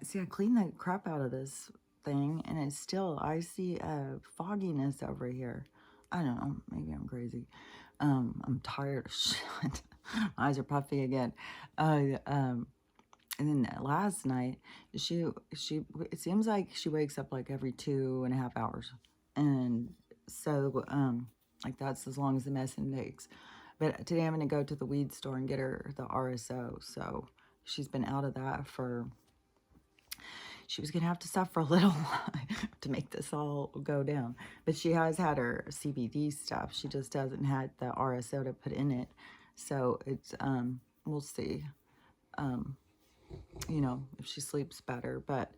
See, I cleaned the crap out of this thing, and it's still, I see a fogginess over here. I don't know, maybe I'm crazy. I'm tired of shit. My eyes are puffy again. Um, and then last night, she, it seems like she wakes up like every 2.5 hours. And so, like that's as long as the medicine takes. But today I'm going to go to the weed store and get her the RSO. So she's been out of that for, she was going to have to suffer a little to make this all go down. But she has had her CBD stuff. She just hasn't had the RSO to put in it. So it's, we'll see, you know, if she sleeps better. But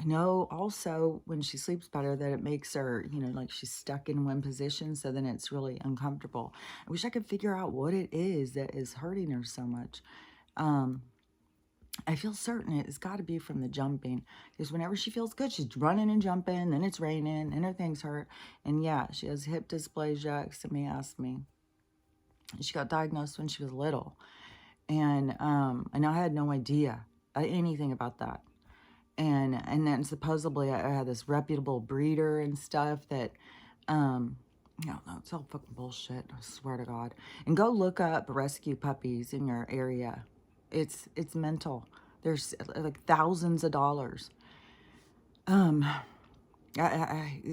I know also when she sleeps better that it makes her, you know, like she's stuck in one position. So then it's really uncomfortable. I wish I could figure out what it is that is hurting her so much. I feel certain it's got to be from the jumping, because whenever she feels good, she's running and jumping, then it's raining, and her things hurt. And yeah, she has hip dysplasia. Somebody asked me. She got diagnosed when she was little. And I had no idea anything about that. And then supposedly I had this reputable breeder and stuff that, no, it's all fucking bullshit. I swear to God. And go look up rescue puppies in your area. It's mental. There's like thousands of dollars. The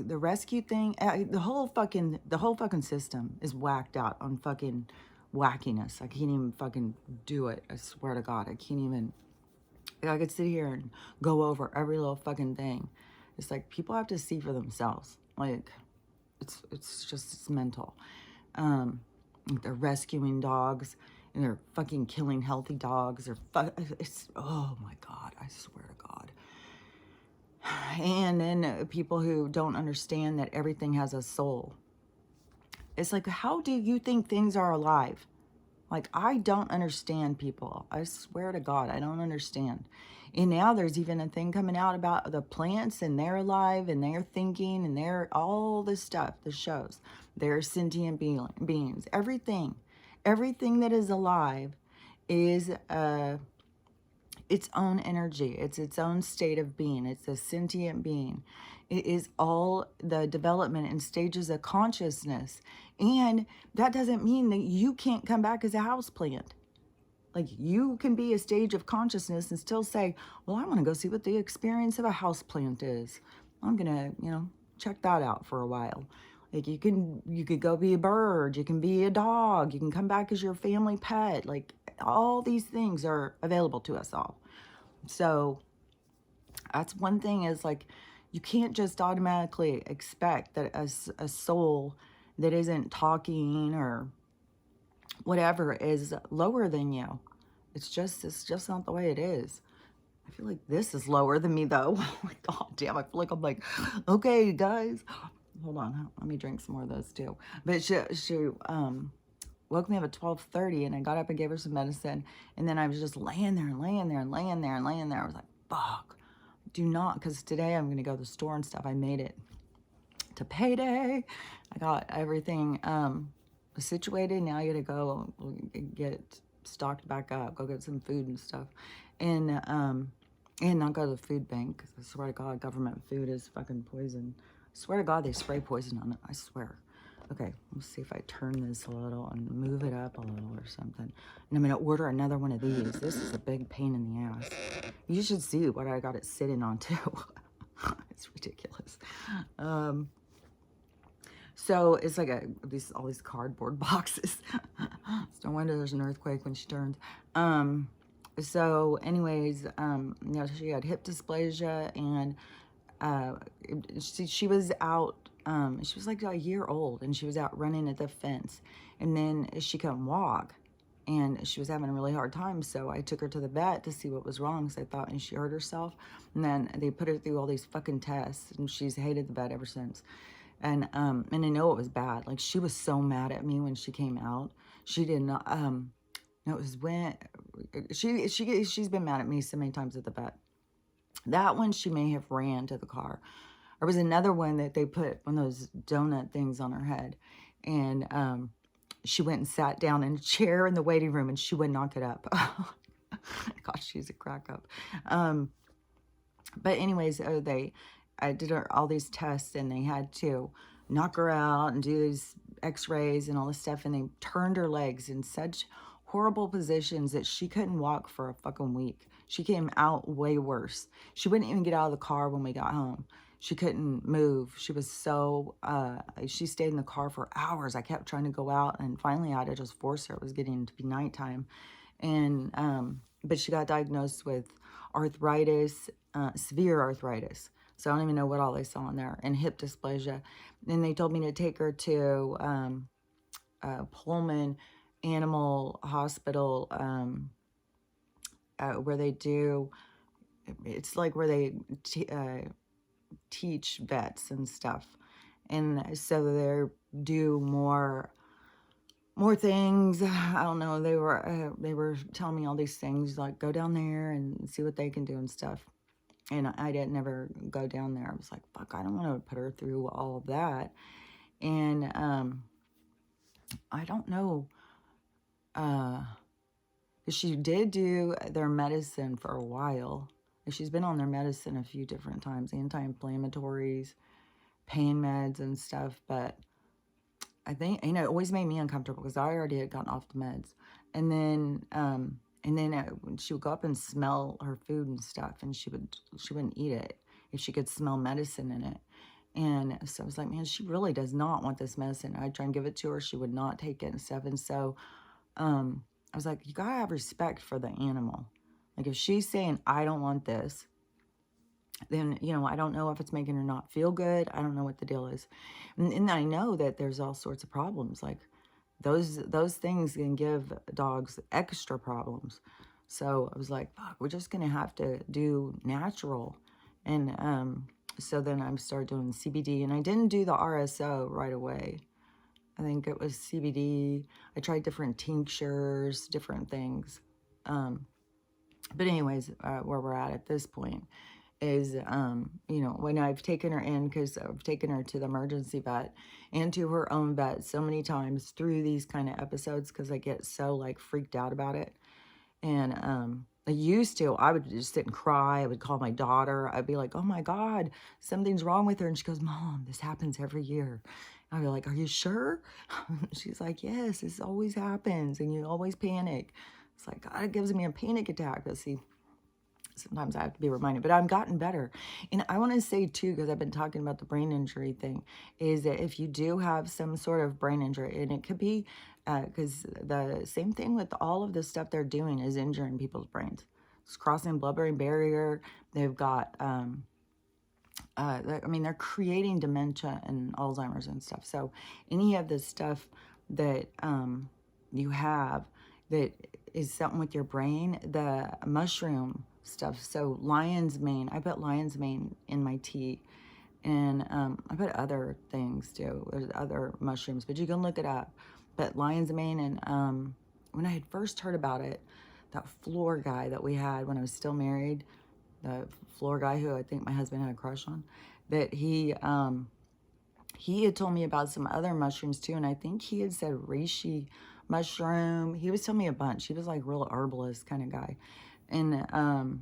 rescue thing, the whole fucking system is whacked out on fucking wackiness. I can't even fucking do it. I swear to God, I can't even. I could sit here and go over every little fucking thing. It's like people have to see for themselves. Like, it's mental. They're rescuing dogs and they're fucking killing healthy dogs. It's, oh my God, I swear to God. And then people who don't understand that everything has a soul. It's like, how do you think things are alive? Like, I don't understand people. I swear to God, I don't understand. And now there's even a thing coming out about the plants and they're alive and they're thinking and they're all this stuff, the shows. They're sentient beings. Everything that is alive is its own energy. It's its own state of being. It's a sentient being. It is all the development and stages of consciousness. And that doesn't mean that you can't come back as a houseplant. Like, you can be a stage of consciousness and still say, well, I want to go see what the experience of a houseplant is. I'm going to, you know, check that out for a while. Like, you could go be a bird, you can be a dog, you can come back as your family pet. Like, all these things are available to us all. So that's one thing, is like, you can't just automatically expect that a soul that isn't talking or whatever is lower than you. It's just not the way it is. I feel like this is lower than me though. Like, oh damn, I feel like I'm like, okay guys, hold on, let me drink some more of those too. But she woke me up at 12:30 and I got up and gave her some medicine, and then I was just laying there and laying there and laying there and laying there. I was like, fuck, do not, because today I'm gonna go to the store and stuff. I made it to payday. I got everything situated. Now I gotta go get stocked back up, go get some food and stuff, and not go to the food bank, because I swear to God, government food is fucking poison. I swear to God, they spray poison on it. I swear. Okay, let's see if I turn this a little and move it up a little or something. And I'm gonna order another one of these. This is a big pain in the ass. You should see what I got it sitting on too. It's ridiculous. So it's like all these cardboard boxes. It's no wonder there's an earthquake when she turns. So anyways, you know, she had hip dysplasia, and she was out, she was like a year old, and she was out running at the fence, and then she couldn't walk, and she was having a really hard time. So I took her to the vet to see what was wrong, because I thought she hurt herself. And then they put her through all these fucking tests, and she's hated the vet ever since. And I know it was bad. Like, she was so mad at me when she came out. She did not, no, it was when, she's been mad at me so many times at the vet. That one, she may have ran to the car. There was another one that they put one of those donut things on her head. And she went and sat down in a chair in the waiting room, and she would not get up. God, she's a crack up. But anyways, I did all these tests, and they had to knock her out and do these x-rays and all this stuff, and they turned her legs in such horrible positions that she couldn't walk for a fucking week. She came out way worse. She wouldn't even get out of the car when we got home. She couldn't move. She was so, she stayed in the car for hours. I kept trying to go out, and finally I had to just force her. It was getting to be nighttime. And, but she got diagnosed with arthritis, severe arthritis. So I don't even know what all they saw in there, and hip dysplasia. And they told me to take her to Pullman Animal Hospital, where they do, it's like where they teach vets and stuff. And so they do more things. I don't know. They were telling me all these things, like go down there and see what they can do and stuff. And I didn't ever go down there. I was like, fuck, I don't want to put her through all of that. And I don't know. She did do their medicine for a while. She's been on their medicine a few different times, anti-inflammatories, pain meds and stuff. But I think, it always made me uncomfortable because I already had gotten off the meds. And then she would go up and smell her food and stuff, and she wouldn't eat it if she could smell medicine in it. And so I was like, man, she really does not want this medicine. I'd try and give it to her. She would not take it and stuff. And so I was like, you gotta have respect for the animal. Like, if she's saying, I don't want this, then, I don't know if it's making her not feel good. I don't know what the deal is. And I know that there's all sorts of problems. Like, those things can give dogs extra problems. So I was like, fuck, we're just going to have to do natural. And so then I started doing CBD. And I didn't do the RSO right away. I think it was CBD. I tried different tinctures, different things. But anyways, where we're at this point is, when I've taken her in, because I've taken her to the emergency vet and to her own vet so many times through these kind of episodes, because I get so, like, freaked out about it. And I used to, I would just sit and cry. I would call my daughter. I'd be like, oh my God, something's wrong with her. And she goes, Mom, this happens every year. I'd be like, are you sure? She's like, yes, this always happens. And you always panic. It's like, God, it gives me a panic attack. But see, sometimes I have to be reminded, but I've gotten better. And I want to say too, because I've been talking about the brain injury thing, is that if you do have some sort of brain injury, and it could be, because the same thing with all of the stuff they're doing is injuring people's brains. It's crossing the blood-brain barrier. They've got, they're creating dementia and Alzheimer's and stuff. So any of the stuff that you have that is something with your brain, the mushroom stuff. So lion's mane, I put lion's mane in my tea. And I put other things too. There's other mushrooms, but you can look it up. But lion's mane, and when I had first heard about it, that floor guy that we had when I was still married, the floor guy who I think my husband had a crush on, that he had told me about some other mushrooms too, and I think he had said reishi mushroom. He was telling me a bunch. He was like real herbalist kind of guy. And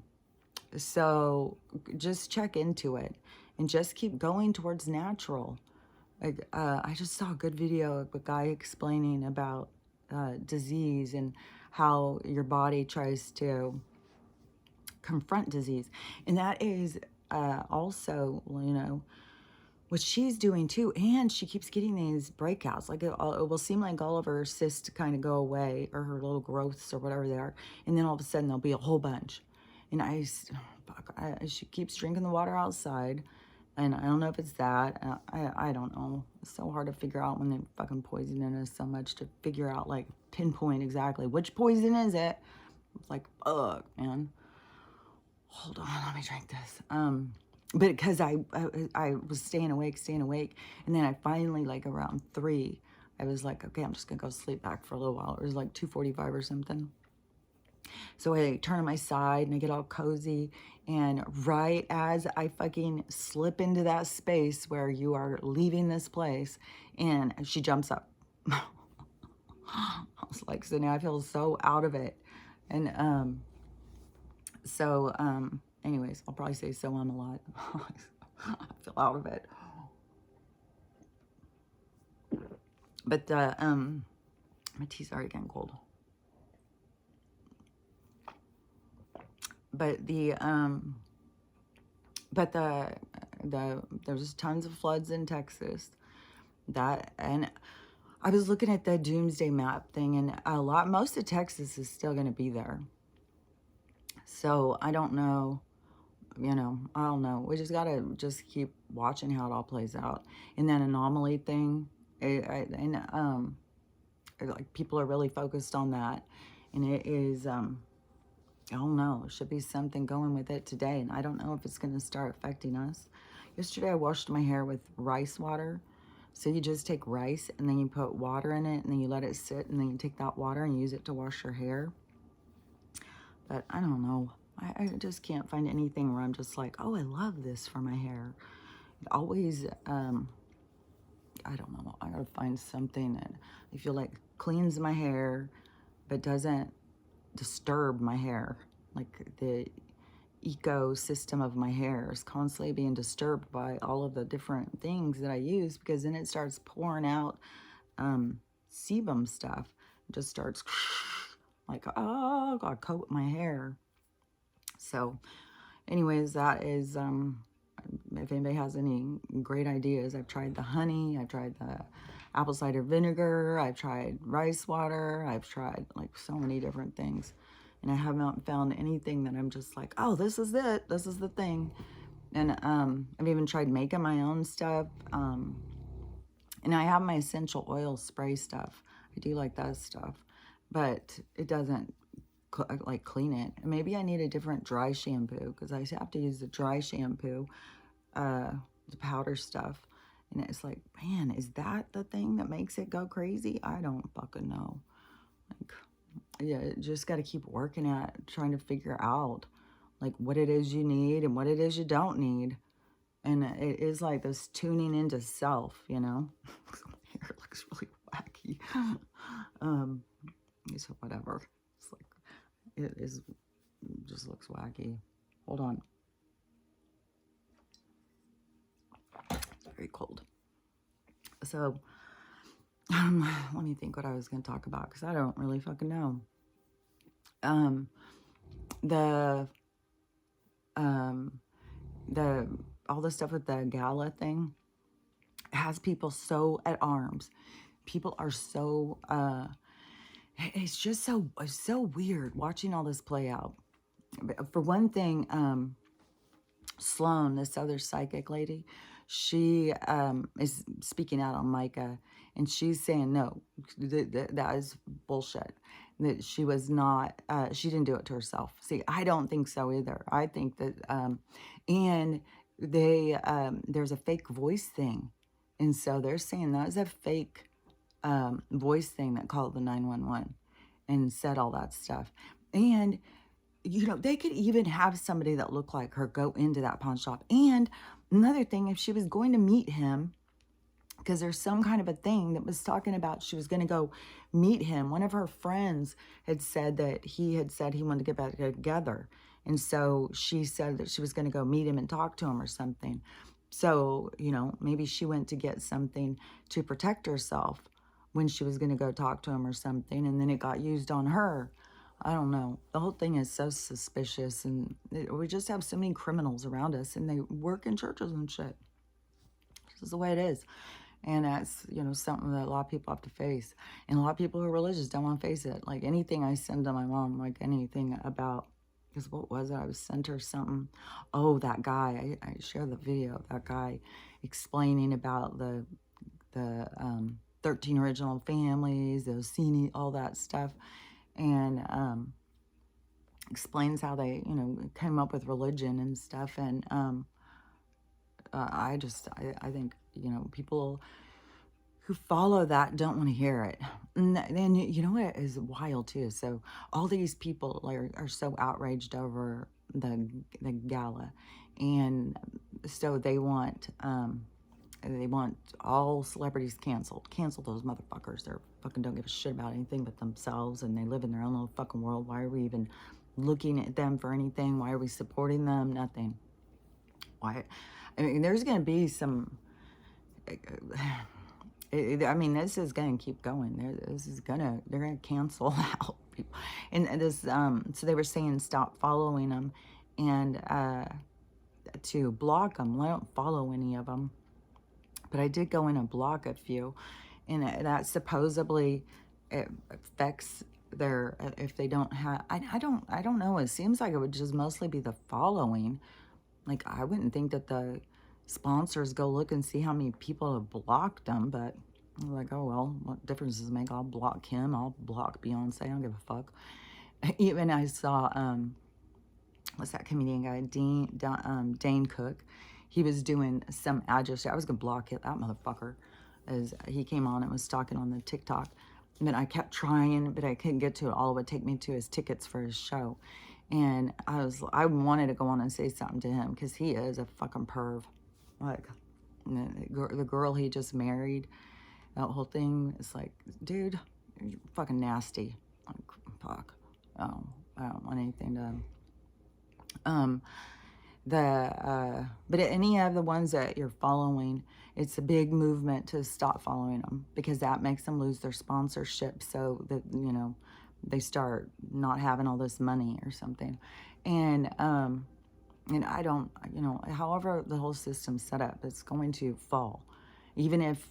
so just check into it and just keep going towards natural. Like, I just saw a good video of a guy explaining about disease and how your body tries to confront disease. And that is also, what she's doing too. And she keeps getting these breakouts. Like, it will seem like all of her cysts kind of go away, or her little growths or whatever they are. And then all of a sudden there'll be a whole bunch. And she keeps drinking the water outside. And I don't know if it's that. I don't know. It's so hard to figure out when they're fucking poisoning us so much, to figure out, like, pinpoint exactly which poison is it. It's like, fuck, man. Hold on, let me drink this. But because I was staying awake. And then I finally, like, around 3, I was like, okay, I'm just going to go sleep back for a little while. It was like 2:45 or something. So I turn on my side and I get all cozy. And right as I fucking slip into that space where you are leaving this place, and she jumps up. I was like, so now I feel so out of it. And Anyways, I'll probably say so I'm a lot. I feel out of it. But my tea's already getting cold. But there's tons of floods in Texas. And I was looking at the doomsday map thing, and most of Texas is still going to be there. So I don't know, I don't know. We just got to just keep watching how it all plays out. And that anomaly thing, like people are really focused on that. And it is, I don't know, there should be something going with it today. And I don't know if it's going to start affecting us. Yesterday I washed my hair with rice water. So you just take rice and then you put water in it and then you let it sit and then you take that water and use it to wash your hair. But I don't know. I just can't find anything where I'm just like, oh, I love this for my hair. It always, I don't know. I gotta find something that I feel like cleans my hair but doesn't disturb my hair. Like the ecosystem of my hair is constantly being disturbed by all of the different things that I use, because then it starts pouring out sebum stuff. It just starts like, oh, gotta coat my hair. So anyways, that is, if anybody has any great ideas, I've tried the honey, I've tried the apple cider vinegar, I've tried rice water, I've tried like so many different things. And I have not found anything that I'm just like, oh, this is it, this is the thing. And I've even tried making my own stuff. And I have my essential oil spray stuff. I do like that stuff. But it doesn't like clean it. And maybe I need a different dry shampoo, because I have to use the dry shampoo, the powder stuff. And it's like, man, is that the thing that makes it go crazy? I don't fucking know. Like, yeah, just got to keep working at trying to figure out like what it is you need and what it is you don't need. And it is like this tuning into self, you know. Hair looks really wacky. So whatever. It's like, it is, it just looks wacky. Hold on. It's very cold. So, let me think what I was going to talk about, because I don't really fucking know. All the stuff with the gala thing has people so at arms. People are so, it's just so weird watching all this play out. For one thing, Sloan, this other psychic lady, she is speaking out on Micah, and she's saying, no, that is bullshit. That she was not, she didn't do it to herself. See, I don't think so either. I think that, and there's a fake voice thing. And so they're saying that is a fake voice thing that called the 911 and said all that stuff. And they could even have somebody that looked like her go into that pawn shop. And another thing, if she was going to meet him, because there's some kind of a thing that was talking about she was going to go meet him. One of her friends had said that he had said he wanted to get back together. And so she said that she was going to go meet him and talk to him or something. So, maybe she went to get something to protect herself when she was going to go talk to him or something. And then it got used on her. I don't know. The whole thing is so suspicious, and we just have so many criminals around us, and they work in churches and shit. This is the way it is. And that's, something that a lot of people have to face. And a lot of people who are religious don't want to face it. Like anything I send to my mom, like anything about, because what was it? I was sent her something. Oh, that guy. I shared the video of that guy explaining about the 13 original families, the Orsini, all that stuff. And explains how they, came up with religion and stuff. And I think, people who follow that don't want to hear it. And then, what is wild too? So all these people are so outraged over the gala. And so they want all celebrities canceled. Cancel those motherfuckers. They're fucking don't give a shit about anything but themselves, and they live in their own little fucking world. Why are we even looking at them for anything? Why are we supporting them? Nothing. Why? I mean, there's going to be some. I mean, this is going to keep going. They're gonna cancel out people, and this. So they were saying stop following them, and to block them. Well, I don't follow any of them, but I did go in and block a few, and that supposedly it affects their if they don't have. I don't know. It seems like it would just mostly be the following. Like, I wouldn't think that the sponsors go look and see how many people have blocked them, but I'm like, oh, well, what difference does it make? I'll block him. I'll block Beyonce. I don't give a fuck. Even I saw, what's that comedian guy? Dane Cook. He was doing some ad yesterday. I was going to block it, that motherfucker, as he came on and was talking on the TikTok. But I kept trying, but I couldn't get to it. All it would take me to his tickets for his show. And I wanted to go on and say something to him because he is a fucking perv. Like, the girl he just married, that whole thing is like, dude, you're fucking nasty. Like, fuck. Oh, I don't want anything to. But any of the ones that you're following, it's a big movement to stop following them because that makes them lose their sponsorship. So that, they start not having all this money or something. And I don't, however the whole system's set up, it's going to fall. Even if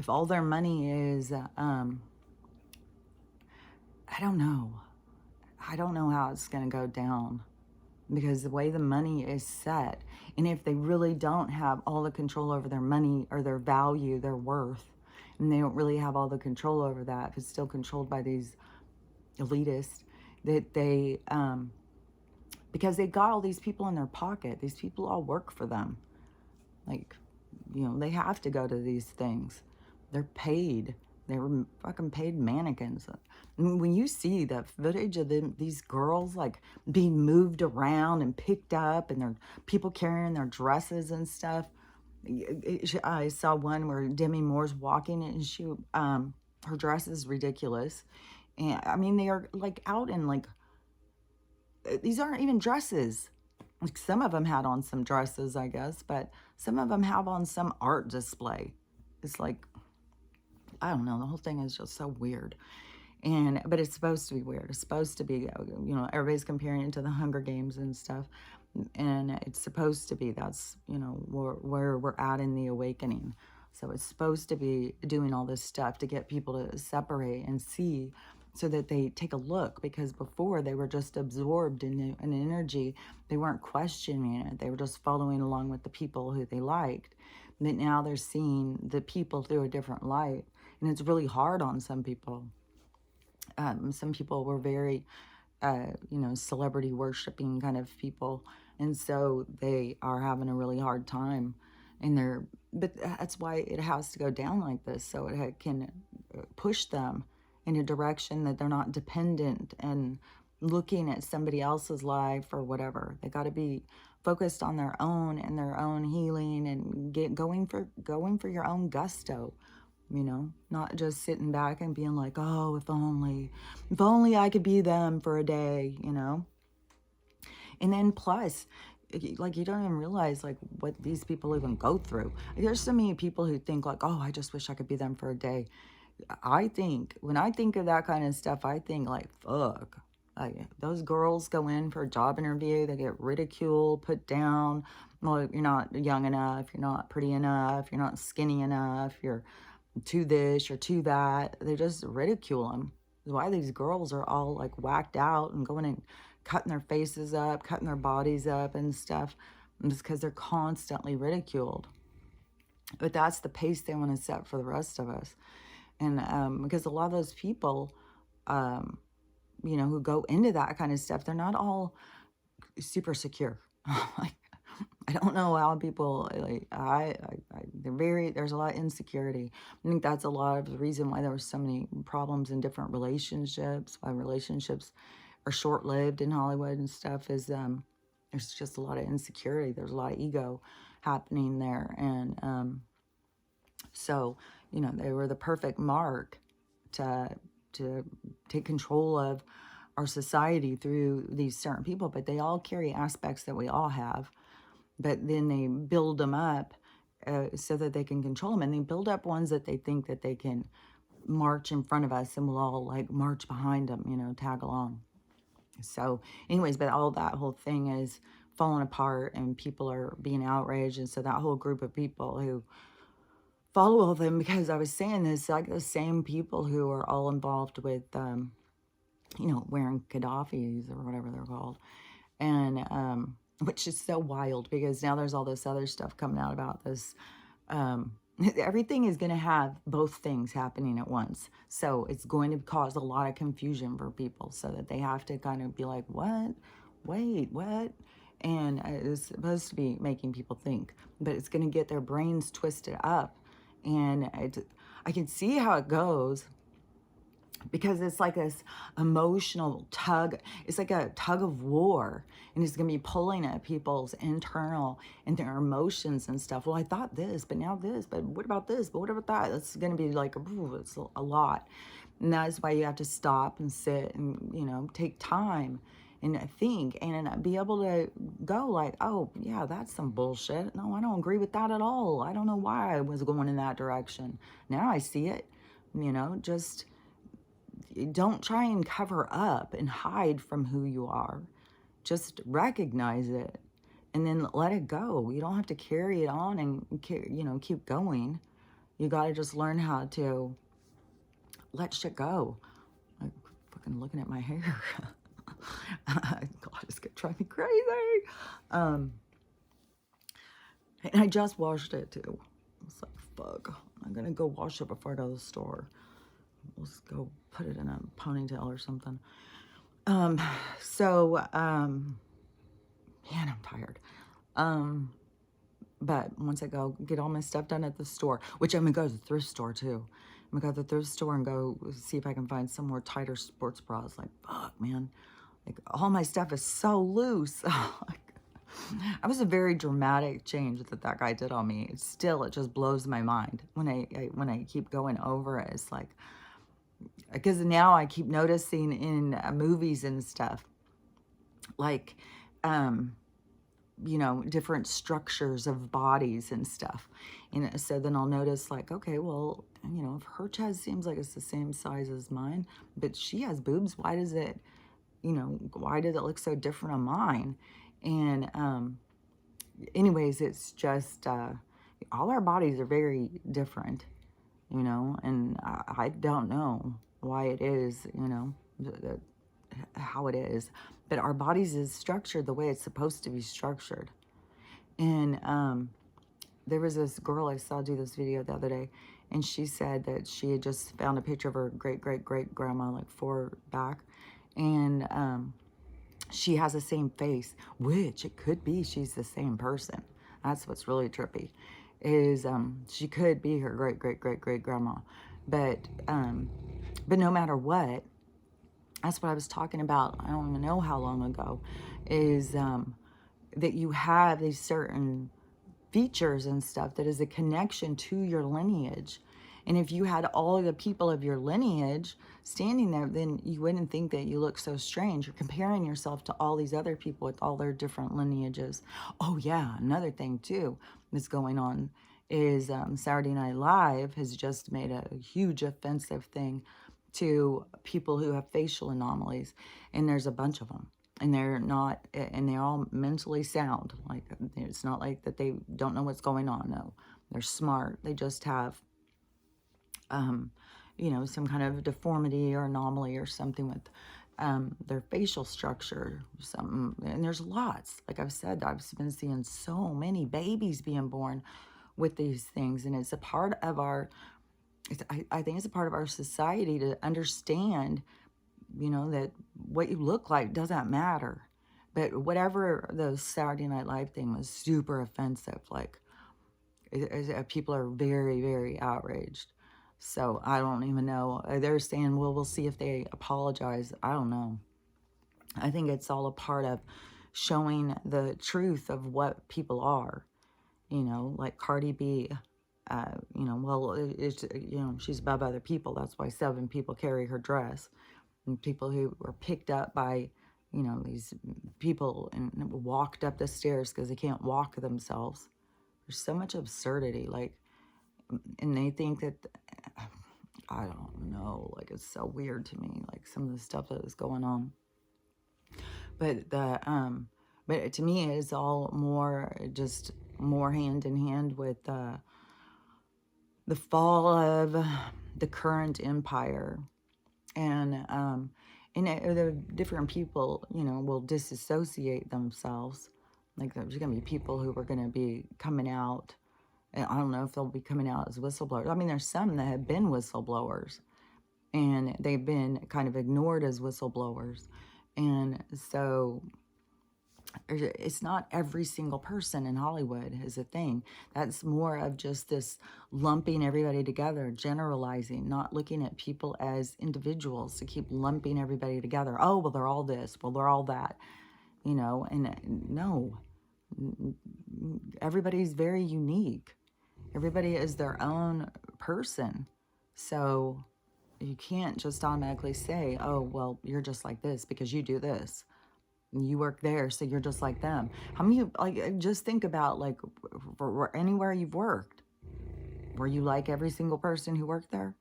all their money is, I don't know. I don't know how it's going to go down because the way the money is set, and if they really don't have all the control over their money or their value, their worth, and they don't really have all the control over that, if it's still controlled by these elitists, that they, because they got all these people in their pocket, these people all work for them. Like, they have to go to these things. They're paid. They were fucking paid mannequins. I mean, when you see the footage of these girls like being moved around and picked up, and their people carrying their dresses and stuff. I saw one where Demi Moore's walking and she, her dress is ridiculous, and I mean they are like out in like these aren't even dresses. Like, some of them had on some dresses, I guess, but some of them have on some art display. It's like, I don't know. The whole thing is just so weird. But it's supposed to be weird. It's supposed to be, everybody's comparing it to the Hunger Games and stuff. And it's supposed to be, that's, where we're at in the awakening. So it's supposed to be doing all this stuff to get people to separate and see so that they take a look, because before they were just absorbed in an energy. They weren't questioning it. They were just following along with the people who they liked. But now they're seeing the people through a different light. And it's really hard on some people. Some people were very, celebrity worshiping kind of people. And so they are having a really hard time. But that's why it has to go down like this. So it can push them in a direction that they're not dependent and looking at somebody else's life or whatever. They got to be focused on their own and their own healing and going for your own gusto. Not just sitting back and being like, oh, if only I could be them for a day, And then plus, like, you don't even realize, like, what these people even go through. There's so many people who think, like, oh, I just wish I could be them for a day. When I think of that kind of stuff, I think, like, fuck. Like, those girls go in for a job interview, they get ridiculed, put down. Well, you're not young enough, you're not pretty enough, you're not skinny enough, you're to this or to that. They just ridicule them. That's why these girls are all like whacked out and going and cutting their faces up, cutting their bodies up and stuff. And just because they're constantly ridiculed. But that's the pace they want to set for the rest of us. And because a lot of those people, who go into that kind of stuff, they're not all super secure. Like, I don't know how people, like, there's a lot of insecurity. I think that's a lot of the reason why there were so many problems in different relationships, why relationships are short-lived in Hollywood and stuff, is there's just a lot of insecurity. There's a lot of ego happening there. And so, they were the perfect mark to take control of our society through these certain people, but they all carry aspects that we all have. But then they build them up so that they can control them, and they build up ones that they think that they can march in front of us, and we'll all like march behind them, you know, tag along. So anyways, but all that whole thing is falling apart, and people are being outraged. And so that whole group of people who follow them, because I was saying this, like the same people who are all involved with, you know, wearing Gaddafi's or whatever they're called. And, which is so wild, because now there's all this other stuff coming out about this. Everything is going to have both things happening at once. So it's going to cause a lot of confusion for people, so that they have to kind of be like, what? Wait, what? And it's supposed to be making people think, but it's going to get their brains twisted up. And I can see how it goes, because it's like this emotional tug. It's like a tug of war, and it's going to be pulling at people's internal and their emotions and stuff. Well, I thought this, but now this, but what about this, but what about that? It's going to be like, ooh, it's a lot. And that's why you have to stop and sit and, you know, take time and think, and be able to go like, oh yeah, that's some bullshit. No, I don't agree with that at all. I don't know why I was going in that direction. Now I see it. You know, just don't try and cover up and hide from who you are. Just recognize it, and then let it go. You don't have to carry it on and, you know, keep going. You got to just learn how to let shit go. I'm fucking looking at my hair. God, it's gonna drive me crazy. And I just washed it too. It's like, fuck, I'm gonna go wash it before I go to the store. Let's go put it in a ponytail or something. Man, I'm tired. But once I go get all my stuff done at the store, which I'm gonna go to the thrift store too. I'm gonna go to the thrift store and go see if I can find some more tighter sports bras. Like, fuck, man. Like, all my stuff is so loose. That was a very dramatic change that guy did on me. Still, it just blows my mind when I keep going over it. It's like, because now I keep noticing in movies and stuff, like, you know, different structures of bodies and stuff. And so then I'll notice like, okay, well, you know, if her chest seems like it's the same size as mine, but she has boobs, why does it, you know, why did it look so different on mine? And anyways, it's just, all our bodies are very different, you know, and I don't know why it is, you know, how it is, but our bodies is structured the way it's supposed to be structured. And there was this girl I saw do this video the other day, and she said that she had just found a picture of her great grandma, like 4 back, and she has the same face, which it could be she's the same person. That's what's really trippy, is she could be her great grandma, but no matter what, that's what I was talking about. I don't even know how long ago, is that you have these certain features and stuff that is a connection to your lineage. And if you had all of the people of your lineage standing there, then you wouldn't think that you look so strange. You're comparing yourself to all these other people with all their different lineages. Oh yeah, another thing too that's going on is Saturday Night Live has just made a huge offensive thing to people who have facial anomalies. And there's a bunch of them. And they're not, and they're all mentally sound. Like, it's not like that they don't know what's going on. No, they're smart. They just have, you know, some kind of deformity or anomaly or something with their facial structure. Something, and there's lots. Like I've said, I've been seeing so many babies being born with these things, and it's a part of our. I think it's a part of our society to understand, you know, that what you look like doesn't matter. But whatever the Saturday Night Live thing was super offensive. Like, people are very outraged. So I don't even know. They're saying, well, we'll see if they apologize. I don't know. I think it's all a part of showing the truth of what people are. You know, like Cardi B, you know, well, it's, you know, she's above other people. That's why 7 people carry her dress. and people who were picked up by, these people and walked up the stairs because they can't walk themselves. There's so much absurdity, like, and they think that, I don't know, like, it's so weird to me, like, some of the stuff that is going on. But to me, it's all just more hand in hand with the fall of the current empire. And the different people, will disassociate themselves. Like, there's going to be people who are going to be coming out, and I don't know if they'll be coming out as whistleblowers. I mean, there's some that have been whistleblowers, and they've been kind of ignored as whistleblowers. And so it's not every single person in Hollywood is a thing. That's more of just this lumping everybody together, generalizing, not looking at people as individuals, to keep lumping everybody together. Oh, well, they're all this, well, they're all that, and no, everybody's very unique. Everybody is their own person. So you can't just automatically say, oh, well, you're just like this because you do this. You work there, so you're just like them. How many, like, just think about, like, for anywhere you've worked. Were you like every single person who worked there?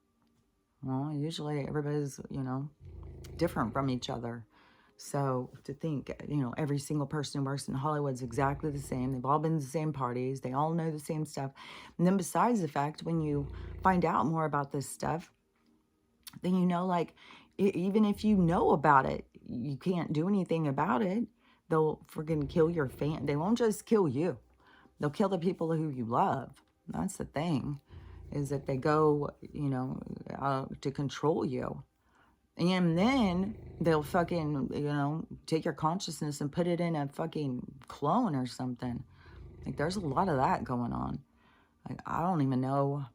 Well, usually everybody's, different from each other. So to think, every single person who works in Hollywood's exactly the same. They've all been to the same parties. They all know the same stuff. And then besides the fact, when you find out more about this stuff, then like, even if you know about it, you can't do anything about it. They'll freaking kill your fan. They won't just kill you. They'll kill the people who you love. That's the thing, is that they go, to control you. And then they'll fucking, take your consciousness and put it in a fucking clone or something. Like, there's a lot of that going on. Like, I don't even know.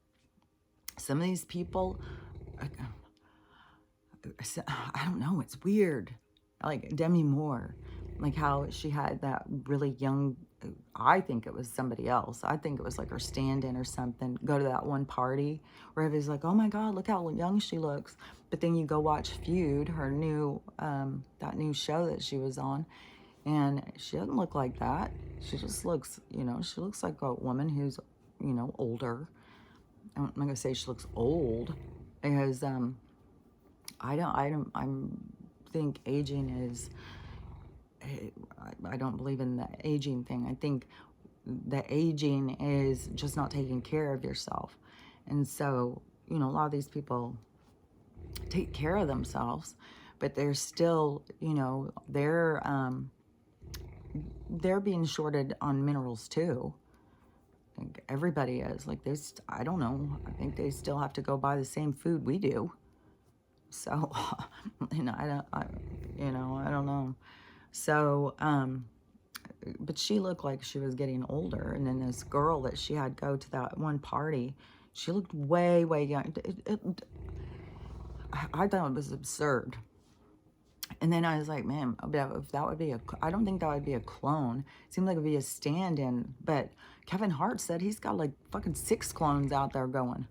Some of these people, I don't know, it's weird. Like Demi Moore, like how she had that really young, I think it was somebody else. I think it was like her stand-in or something, go to that one party where everybody's like, oh my God, look how young she looks. But then you go watch Feud, her new, that new show that she was on, and she doesn't look like that. She just looks, she looks like a woman who's, older. I'm not gonna say she looks old, because, I think aging is, I don't believe in the aging thing. I think the aging is just not taking care of yourself. And so, a lot of these people take care of themselves, but they're still, they're being shorted on minerals too. I think everybody is. Like, I don't know. I think they still have to go buy the same food we do. So, I don't know. So, but she looked like she was getting older. And then this girl that she had go to that one party, she looked way, way young. I thought it was absurd. And then I was like, man, if that would be I don't think that would be a clone. It seemed like it would be a stand-in. But Kevin Hart said he's got like fucking 6 clones out there going.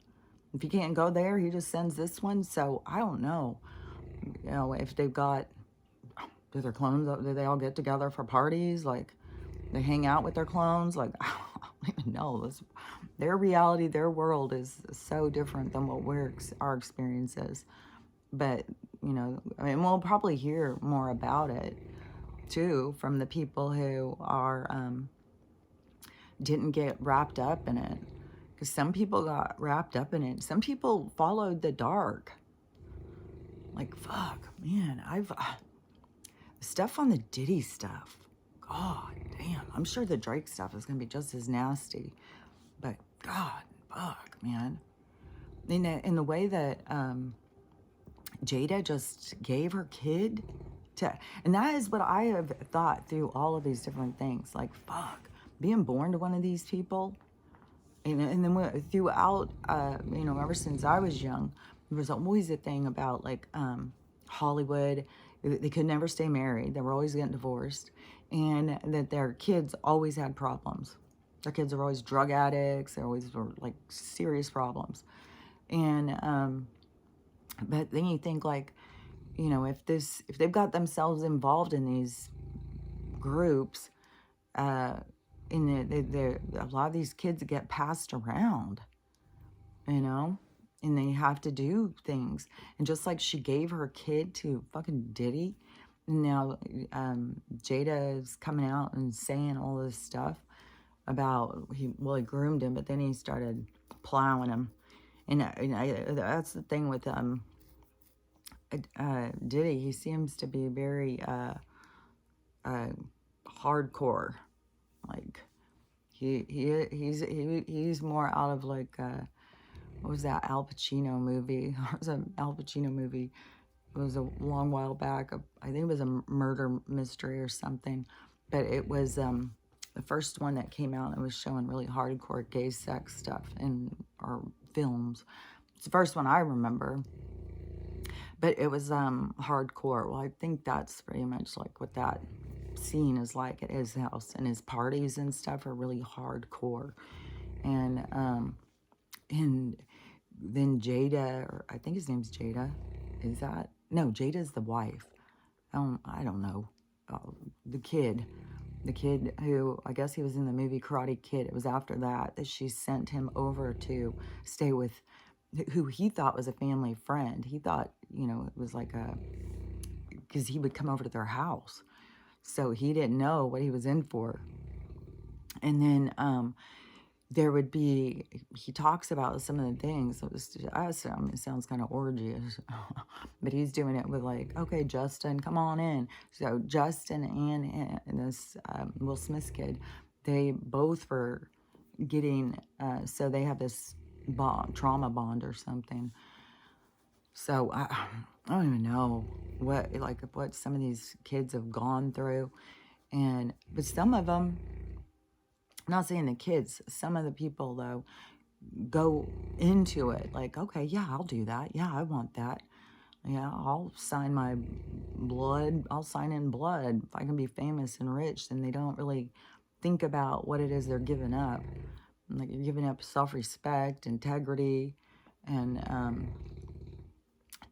If he can't go there, he just sends this one. So I don't know, if they've got, do their clones, do they all get together for parties? Like, they hang out with their clones? Like, I don't even know. Their reality, their world is so different than what our experience is. But, I mean, we'll probably hear more about it too from the people who are, didn't get wrapped up in it. Because some people got wrapped up in it. Some people followed the dark. Like, fuck, man, stuff on the Diddy stuff. God damn. I'm sure the Drake stuff is going to be just as nasty. But, God, fuck, man. In the way that Jada just gave her kid to... And that is what I have thought through all of these different things. Like, fuck, being born to one of these people... And then throughout, ever since I was young, there was always a thing about, like, Hollywood. They could never stay married. They were always getting divorced. And that their kids always had problems. Their kids are always drug addicts. They always were, like, serious problems. And, but then you think, like, you know, if they've got themselves involved in these groups, uh, in a lot of these kids get passed around, you know, and they have to do things. And just like she gave her kid to fucking Diddy, now Jada is coming out and saying all this stuff about he groomed him, but then he started plowing him. And that's the thing with Diddy. He seems to be very hardcore. Like he's more out of like what was that Al Pacino movie? It was an Al Pacino movie. It was a long while back. I think it was a murder mystery or something, but it was the first one that came out. It was showing really hardcore gay sex stuff in our films. It's the first one I remember, but it was hardcore. Well, I think that's pretty much like what that scene is like at his house, and his parties and stuff are really hardcore. And then Jada, or I think his name's Jada. Is that? No, Jada's the wife. I don't know. The kid who, I guess he was in the movie Karate Kid. It was after that she sent him over to stay with who he thought was a family friend. He thought, you know, it was like because he would come over to their house. So he didn't know what he was in for. And then there would be, he talks about some of the things. I mean, it sounds kind of orgies, but he's doing it with like, okay, Justin, come on in. So Justin and this Will Smith's kid, they both were getting, so they have this trauma bond or something. So I don't even know what some of these kids have gone through. But some of them, I'm not saying the kids, some of the people though go into it like, okay, yeah, I'll do that. Yeah, I want that. Yeah, I'll sign my blood. I'll sign in blood. If I can be famous and rich, then they don't really think about what it is they're giving up. Like you're giving up self-respect, integrity, and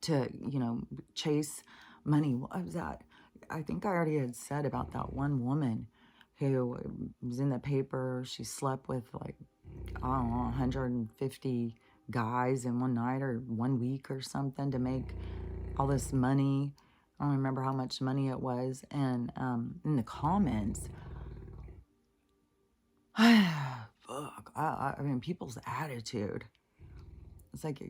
to, you know, chase money. What was that? I think I already had said about that one woman who was in the paper. She slept with like, I don't know, 150 guys in one night or 1 week or something to make all this money. I don't remember how much money it was. And in the comments, fuck, I mean, people's attitude. It's like,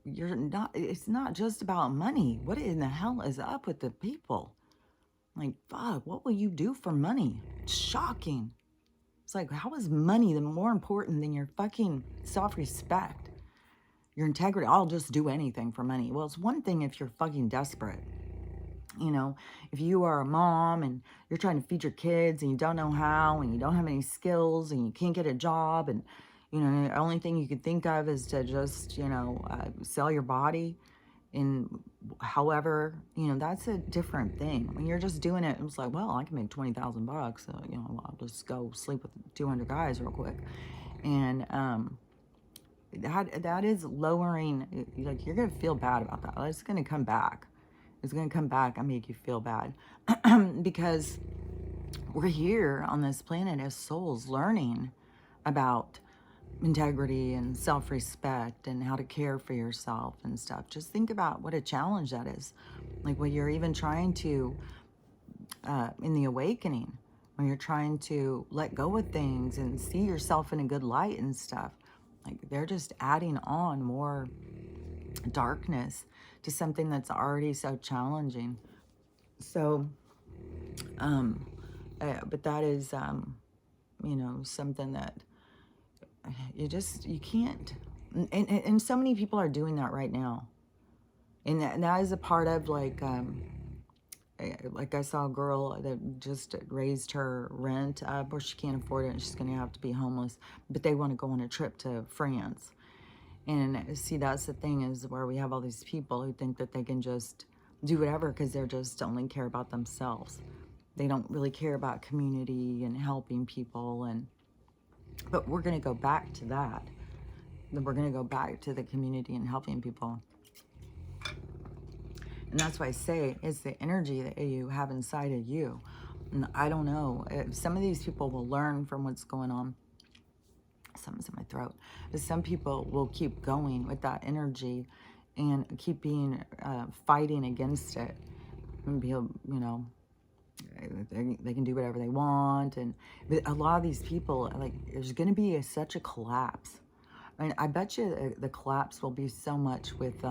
you're not, it's not just about money. What in the hell is up with the people? Like, fuck, what will you do for money? It's shocking. It's like, how is money more important than your fucking self-respect? Your integrity? I'll just do anything for money. Well, it's one thing if you're fucking desperate. You know, if you are a mom and you're trying to feed your kids and you don't know how and you don't have any skills and you can't get a job and, you know, the only thing you could think of is to just, you know, sell your body in however, you know, that's a different thing. When you're just doing it, it's like, well, I can make $20,000, so, you know, I'll just go sleep with 200 guys real quick. And that is lowering, like, you're gonna feel bad about that. It's gonna come back. It's gonna come back and make you feel bad. Because we're here on this planet as souls learning about integrity and self-respect and how to care for yourself and stuff. Just think about what a challenge that is. Like when you're even trying to, in the awakening, when you're trying to let go of things and see yourself in a good light and stuff, like they're just adding on more darkness to something that's already so challenging. So, but that is, you know, something that you can't, and so many people are doing that right now. And that is a part of like I saw a girl that just raised her rent up, or she can't afford it and she's gonna have to be homeless, but they want to go on a trip to France. And see, that's the thing, is where we have all these people who think that they can just do whatever because they're just only care about themselves. They don't really care about community and helping people. But we're going to go back to that. We're going to go back to the community and helping people. And that's why I say it's the energy that you have inside of you. And I don't know. Some of these people will learn from what's going on. Something's in my throat. But some people will keep going with that energy and keep being fighting against it. And be, they can do whatever they want. And but a lot of these people, like, there's going to be such a collapse. I mean, I bet you the collapse will be so much with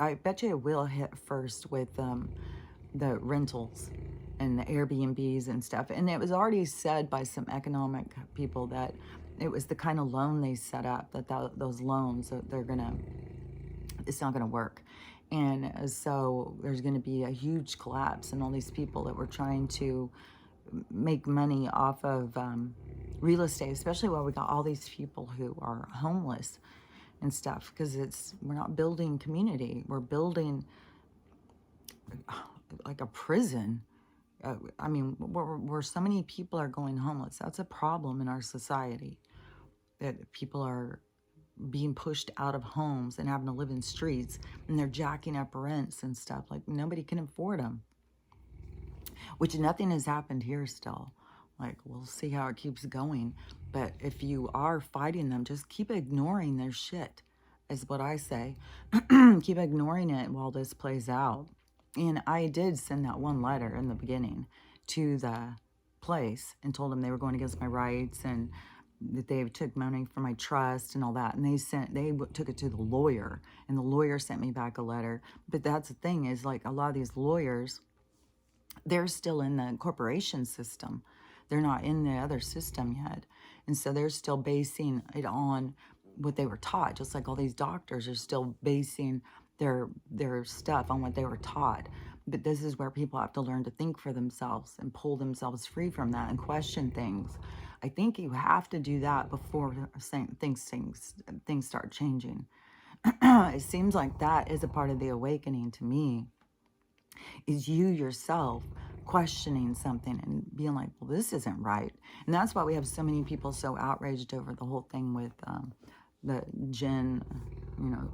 I bet you it will hit first with the rentals and the Airbnbs and stuff. And it was already said by some economic people that it was the kind of loan they set up, that those loans, that it's not gonna work. And so there's gonna be a huge collapse, and all these people that were trying to make money off of real estate, especially while we got all these people who are homeless and stuff, because we're not building community, we're building like a prison. I mean, where so many people are going homeless, that's a problem in our society, that people are being pushed out of homes and having to live in streets, and they're jacking up rents and stuff. Like, nobody can afford them, which nothing has happened here still. Like, we'll see how it keeps going. But if you are fighting them, just keep ignoring their shit, is what I say. Keep ignoring it while this plays out. And I did send that one letter in the beginning to the place and told them they were going against my rights and that they took money from my trust and all that. And they took it to the lawyer, and the lawyer sent me back a letter. But that's the thing, is like, a lot of these lawyers, they're still in the corporation system. They're not in the other system yet. And so they're still basing it on what they were taught, just like all these doctors are still basing their stuff on what they were taught. But this is where people have to learn to think for themselves and pull themselves free from that and question things. I think you have to do that before things start changing. It seems like that is a part of the awakening to me, is you yourself questioning something and being like, well, this isn't right. And that's why we have so many people so outraged over the whole thing with the Jen,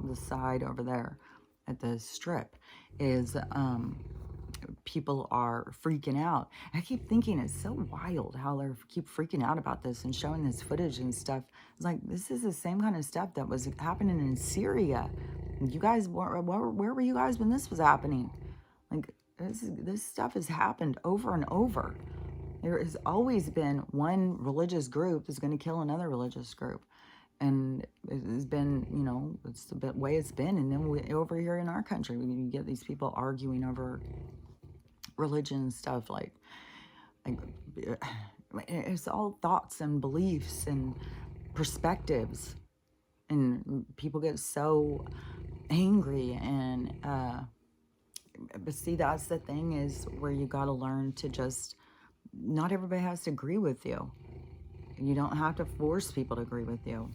the side over there at the strip, is people are freaking out. I keep thinking it's so wild how they keep freaking out about this and showing this footage and stuff. It's like, this is the same kind of stuff that was happening in Syria. You guys, where were you guys when this was happening? Like, this stuff has happened over and over. There has always been one religious group that's going to kill another religious group. And it has been, it's the way it's been. And then over here in our country, we get these people arguing over religion and stuff. Like it's all thoughts and beliefs and perspectives. And people get so angry. And but see, that's the thing, is where you got to learn to just, not everybody has to agree with you. You don't have to force people to agree with you.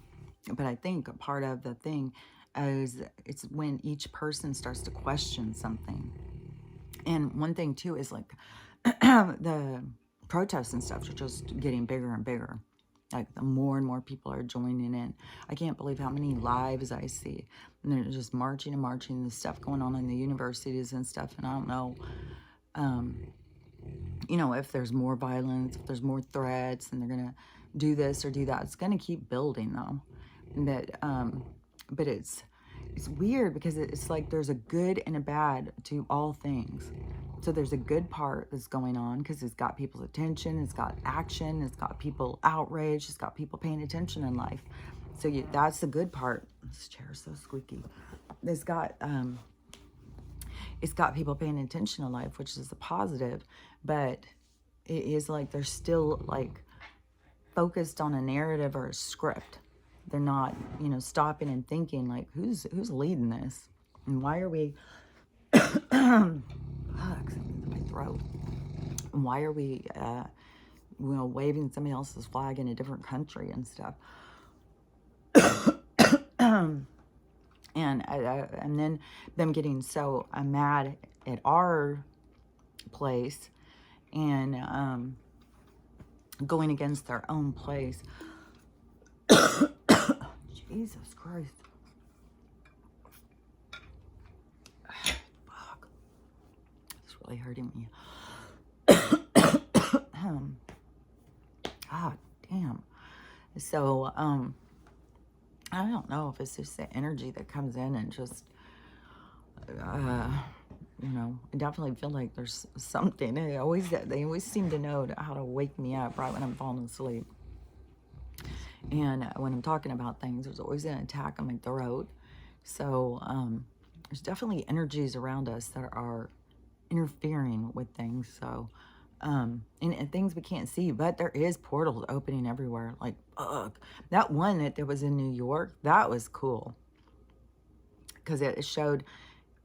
But I think a part of the thing is, it's when each person starts to question something. And one thing too is like the protests and stuff are just getting bigger and bigger. Like, the more and more people are joining in. I can't believe how many lives I see. And they're just marching and marching, the stuff going on in the universities and stuff. And I don't know, if there's more violence, if there's more threats, and they're going to do this or do that. It's going to keep building, though. But it's weird, because it's like there's a good and a bad to all things. So there's a good part that's going on because it's got people's attention, it's got action, it's got people outraged, it's got people paying attention in life. So that's the good part. This chair is so squeaky. It's got people paying attention in life, which is a positive. But it is like they're still like focused on a narrative or a script. They're not, stopping and thinking like, who's leading this, and why are we? My throat. Why are we, waving somebody else's flag in a different country and stuff? And then them getting so mad at our place and going against their own place. Jesus Christ. really hurting me. God damn. So, I don't know if it's just the energy that comes in and just, you know, I definitely feel like there's something. They always seem to know how to wake me up right when I'm falling asleep. And when I'm talking about things, there's always an attack on my throat. So there's definitely energies around us that are interfering with things. So, and things we can't see, but there is portals opening everywhere. Like, ugh. That one that was in New York, that was cool. Because it showed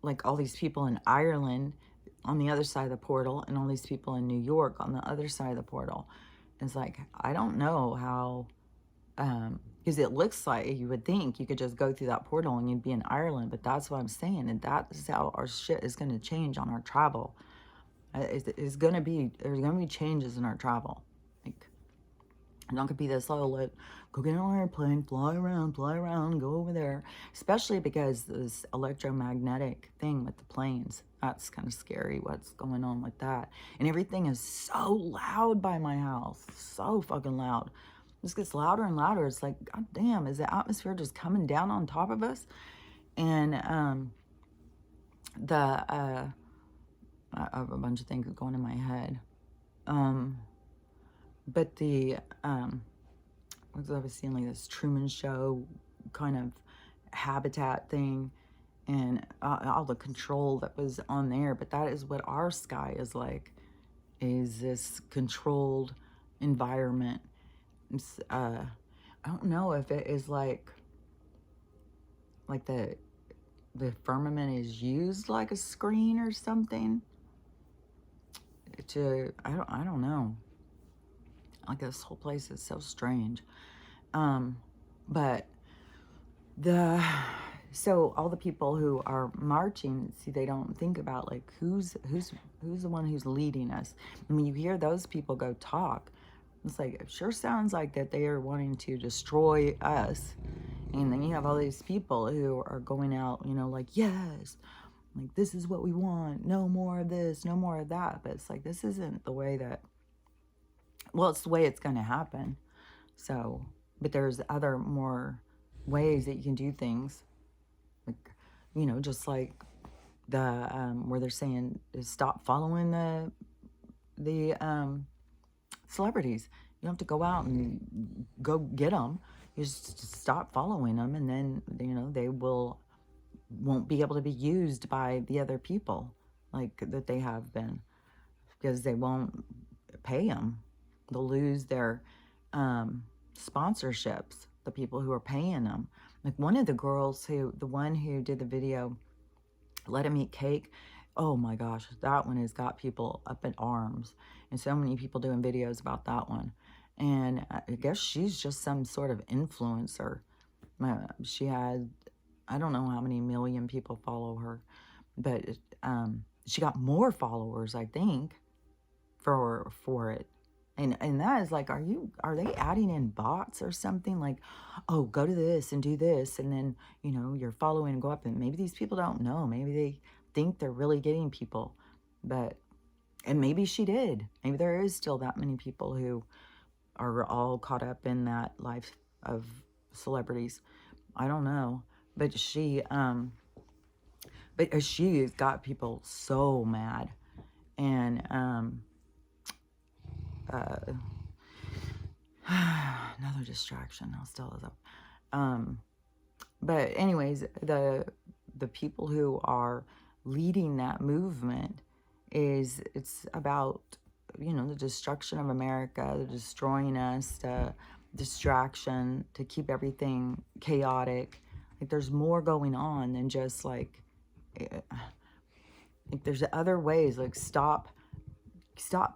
like all these people in Ireland on the other side of the portal and all these people in New York on the other side of the portal. It's like, I don't know how, because it looks like you would think you could just go through that portal and you'd be in Ireland, but that's what I'm saying. And that's how our shit is going to change on our travel. There's going to be changes in our travel. Like, it's not going to be this, oh, go get on an airplane, fly around, go over there. Especially because this electromagnetic thing with the planes, that's kind of scary, what's going on with that. And everything is so loud by my house, so fucking loud. It just gets louder and louder. It's like, god damn, is the atmosphere just coming down on top of us? And I have a bunch of things going in my head. But the, I was seeing like this Truman Show kind of habitat thing and all the control that was on there. But that is what our sky is like, is this controlled environment. It's, I don't know if it is like the firmament is used like a screen or something to, I don't know. Like, this whole place is so strange. But so all the people who are marching, see, they don't think about like who's the one who's leading us. And when you hear those people go talk, it's like, it sure sounds like that they are wanting to destroy us. And then you have all these people who are going out, you know, like, yes, like, this is what we want, no more of this, no more of that. But it's like, this isn't the way that, well, it's the way it's going to happen. So, but there's other more ways that you can do things. Like, you know, just like the, where they're saying stop following the celebrities. You don't have to go out and go get them. You just stop following them, and then, you know, they won't be able to be used by the other people like that they have been, because they won't pay them. They'll lose their sponsorships, the people who are paying them. Like, one of the girls the one who did the video, Let Him Eat Cake, oh my gosh, that one has got people up in arms. And so many people doing videos about that one. And I guess she's just some sort of influencer. She had, I don't know how many million people follow her, but she got more followers, I think, for it. And that is like, are they adding in bots or something? Like, oh, go to this and do this, and then, you know, you're following and go up. And maybe these people don't know. Maybe they think they're really getting people. But, and maybe she did. Maybe there is still that many people who are all caught up in that life of celebrities. I don't know. But she's got people so mad. And, another distraction. I'll still is up. But anyways, the people who are leading that movement it's about, you know, the destruction of America, the destroying us, the distraction to keep everything chaotic. Like, there's more going on than just like there's other ways. Like, stop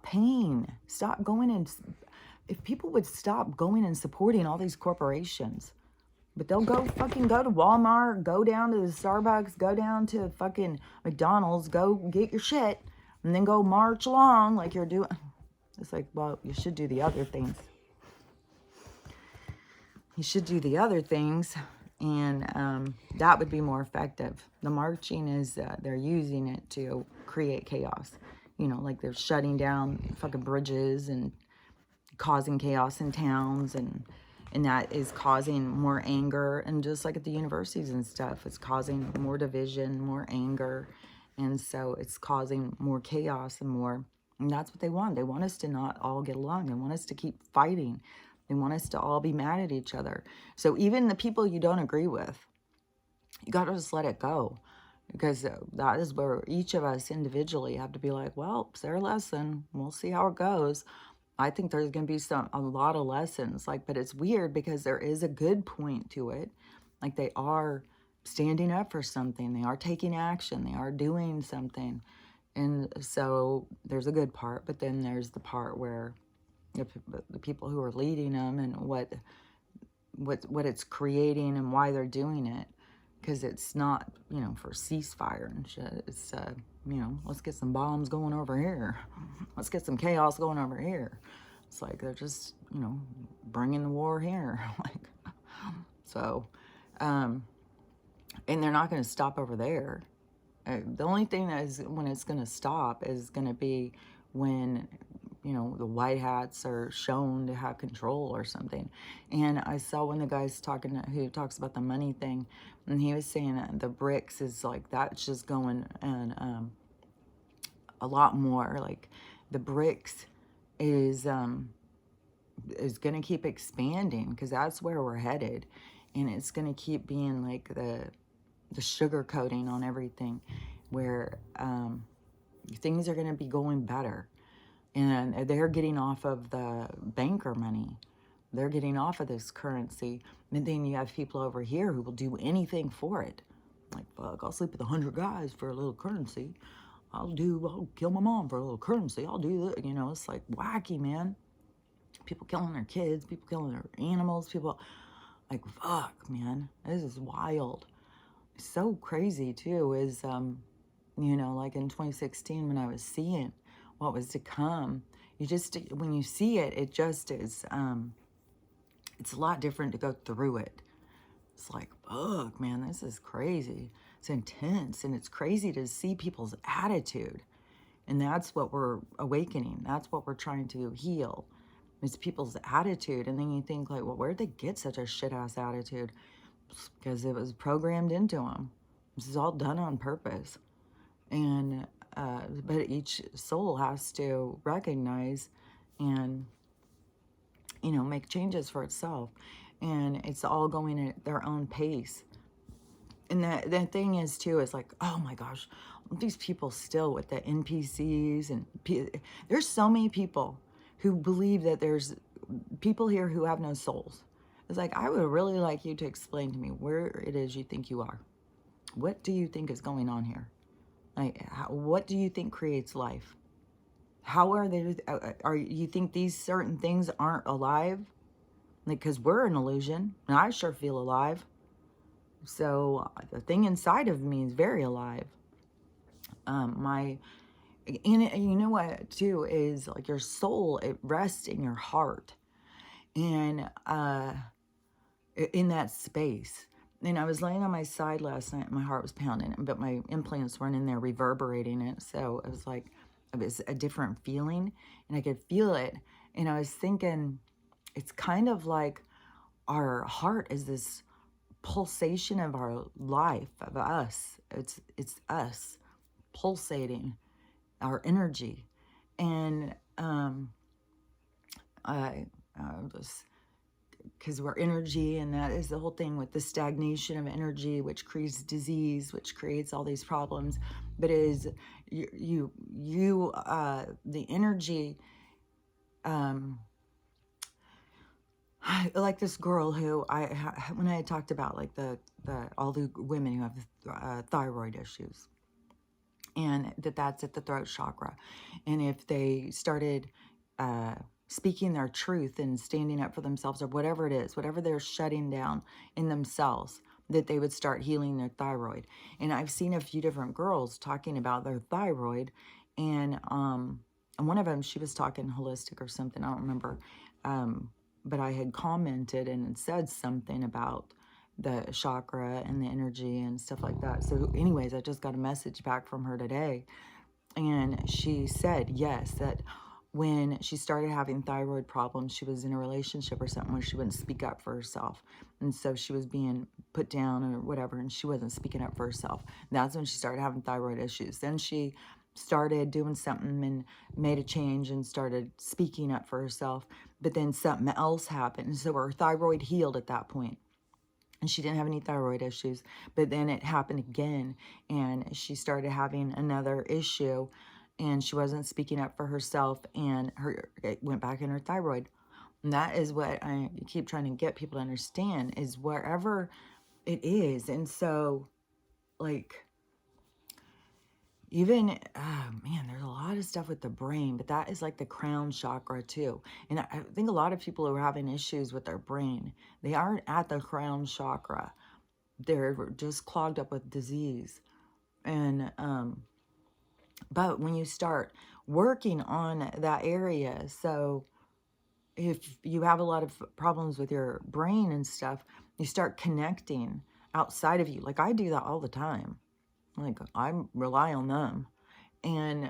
paying, stop going and, if people would stop going and supporting all these corporations, but they'll go to Walmart, go down to the Starbucks, go down to fucking McDonald's, go get your shit, and then go march along like you're doing. It's like, well, you should do the other things. You should do the other things, and that would be more effective. The marching is, they're using it to create chaos. you know, like they're shutting down fucking bridges and causing chaos in towns, and that is causing more anger. And just like at the universities and stuff, it's causing more division, more anger, and so it's causing more chaos and more. And that's what they want. They want us to not all get along. They want us to keep fighting. They want us to all be mad at each other. So even the people you don't agree with, you got to just let it go, because that is where each of us individually have to be like, well, it's their lesson. We'll see how it goes. I think there's going to be a lot of lessons, like, but it's weird because there is a good point to it. Like, they are standing up for something. They are taking action. They are doing something. And so there's a good part, but then there's the part where the people who are leading them and what it's creating and why they're doing it. Because it's not, you know, for ceasefire and shit. It's, you know, let's get some bombs going over here. Let's get some chaos going over here. It's like they're just, you know, bringing the war here. Like, so, and they're not going to stop over there. The only thing that is, when it's going to stop is going to be when, you know, the white hats are shown to have control or something. And I saw one of the guys talking, who talks about the money thing, and he was saying that the BRICS is like, that's just going, and a lot more. Like, the BRICS is going to keep expanding, because that's where we're headed, and it's going to keep being like the sugar coating on everything, where things are going to be going better. And they're getting off of the banker money. They're getting off of this currency. And then you have people over here who will do anything for it. Like, fuck, I'll sleep with 100 guys for a little currency. I'll kill my mom for a little currency. I'll do that. You know, it's like wacky, man. People killing their kids, people killing their animals, people, like, fuck, man. This is wild. It's so crazy, too, is, you know, like in 2016 when I was seeing what was to come, you just, when you see it, it just is, it's a lot different to go through it. It's like, fuck, man, this is crazy. It's intense, and it's crazy to see people's attitude. And that's what we're awakening. That's what we're trying to heal, is people's attitude. And then you think, like, well, where'd they get such a shit-ass attitude? Because it was programmed into them. This is all done on purpose. And but each soul has to recognize and, you know, make changes for itself. And it's all going at their own pace. And the thing is, too, is like, oh my gosh, these people still with the NPCs. And there's so many people who believe that there's people here who have no souls. It's like, I would really like you to explain to me where it is you think you are. What do you think is going on here? Like, what do you think creates life? How are they? Are you think these certain things aren't alive? Like, because we're an illusion, and I sure feel alive. So the thing inside of me is very alive. And you know what too is, like, your soul, it rests in your heart, and in that space. And I was laying on my side last night. My heart was pounding, but my implants weren't in there reverberating it. So it was like, it was a different feeling, and I could feel it. And I was thinking, it's kind of like our heart is this pulsation of our life, of us. It's us pulsating, our energy. And I just, because we're energy, and that is the whole thing with the stagnation of energy, which creates disease, which creates all these problems. But is the energy, like this girl who when I had talked about, like, all the women who have thyroid issues, and that's at the throat chakra, and if they started speaking their truth and standing up for themselves, or whatever it is, whatever they're shutting down in themselves, that they would start healing their thyroid. And I've seen a few different girls talking about their thyroid, and one of them, she was talking holistic or something, I don't remember, but I had commented and said something about the chakra and the energy and stuff like that. So anyways, I just got a message back from her today, And she said, yes, that when she started having thyroid problems, she was in a relationship or something where she wouldn't speak up for herself. And so she was being put down or whatever, and she wasn't speaking up for herself. That's when she started having thyroid issues. Then she started doing something and made a change and started speaking up for herself. But then something else happened. So her thyroid healed at that point, and she didn't have any thyroid issues. But then it happened again, and she started having another issue, and she wasn't speaking up for herself, and it went back in her thyroid. And that is what I keep trying to get people to understand, is wherever it is. And so, like, even, oh man, there's a lot of stuff with the brain, but that is like the crown chakra too. And I think a lot of people who are having issues with their brain, they aren't at the crown chakra. They're just clogged up with disease. And, but when you start working on that area, so if you have a lot of problems with your brain and stuff, you start connecting outside of you. Like I do that all the time. Like I rely on them. And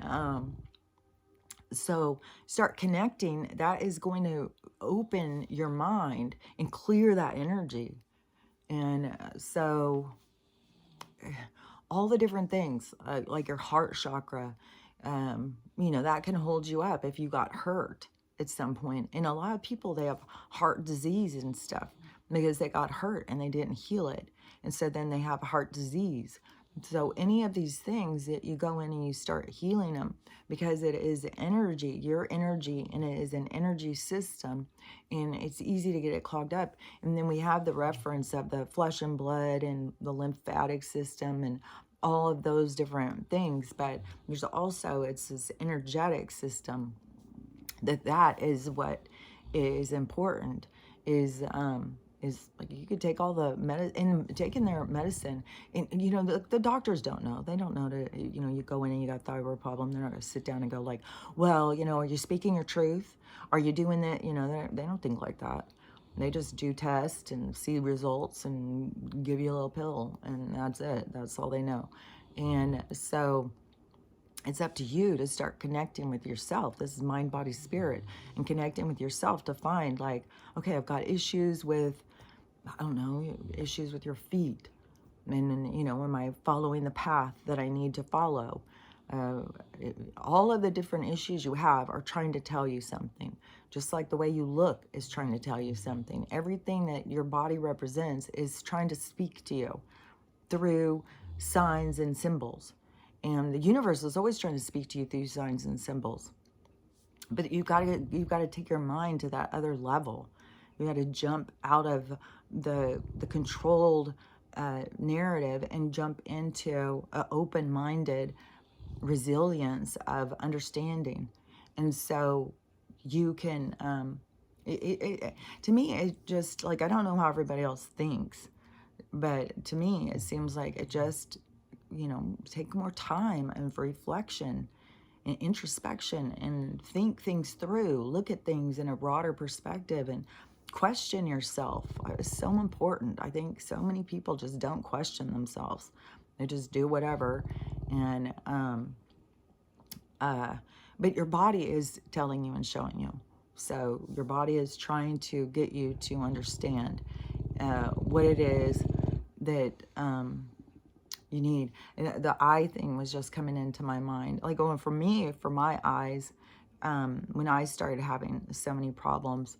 so start connecting. That is going to open your mind and clear that energy. And so all the different things, like your heart chakra, you know, that can hold you up if you got hurt at some point. And a lot of people, they have heart disease and stuff because they got hurt and they didn't heal it. And so then they have heart disease. So any of these things that you go in and you start healing them, because it is energy, your energy, and it is an energy system, and it's easy to get it clogged up. And then we have the reference of the flesh and blood and the lymphatic system and all of those different things. But there's also, it's this energetic system that is what is important. Is like you could take all the taking their medicine, and you know the doctors don't know. They don't know to, you know, you go in and you got a thyroid problem. They're not going to sit down and go like, well, you know, are you speaking your truth? Are you doing that? You know, they don't think like that. They just do tests and see results and give you a little pill, and that's it. That's all they know. And so it's up to you to start connecting with yourself. This is mind, body, spirit, and connecting with yourself to find, like, okay, I've got issues with, I don't know, issues with your feet. And, you know, am I following the path that I need to follow? All of the different issues you have are trying to tell you something. Just like the way you look is trying to tell you something. Everything that your body represents is trying to speak to you through signs and symbols. And the universe is always trying to speak to you through signs and symbols. But you've got to take your mind to that other level. You got to jump out of the controlled narrative and jump into an open-minded resilience of understanding. And so you can, to me, it just, like, I don't know how everybody else thinks, but to me, it seems like it just, you know, take more time and for reflection and introspection and think things through, look at things in a broader perspective and question yourself. It's so important. I think so many people just don't question themselves. They just do whatever. And, but your body is telling you and showing you. So your body is trying to get you to understand what it is that you need. And the eye thing was just coming into my mind. Like, going for me, for my eyes, when I started having so many problems,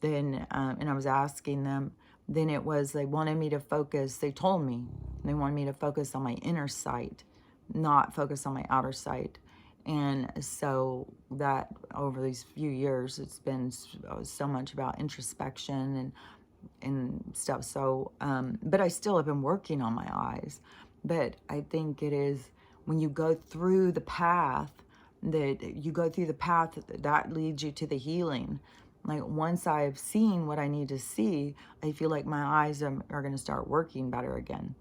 then, and I was asking them, then it was, they wanted me to focus, they told me, they wanted me to focus on my inner sight, not focus on my outer sight. And so that over these few years, it's been so much about introspection and stuff. So, but I still have been working on my eyes. But I think it is when you go through the path, that leads you to the healing. Like, once I've seen what I need to see, I feel like my eyes are going to start working better again.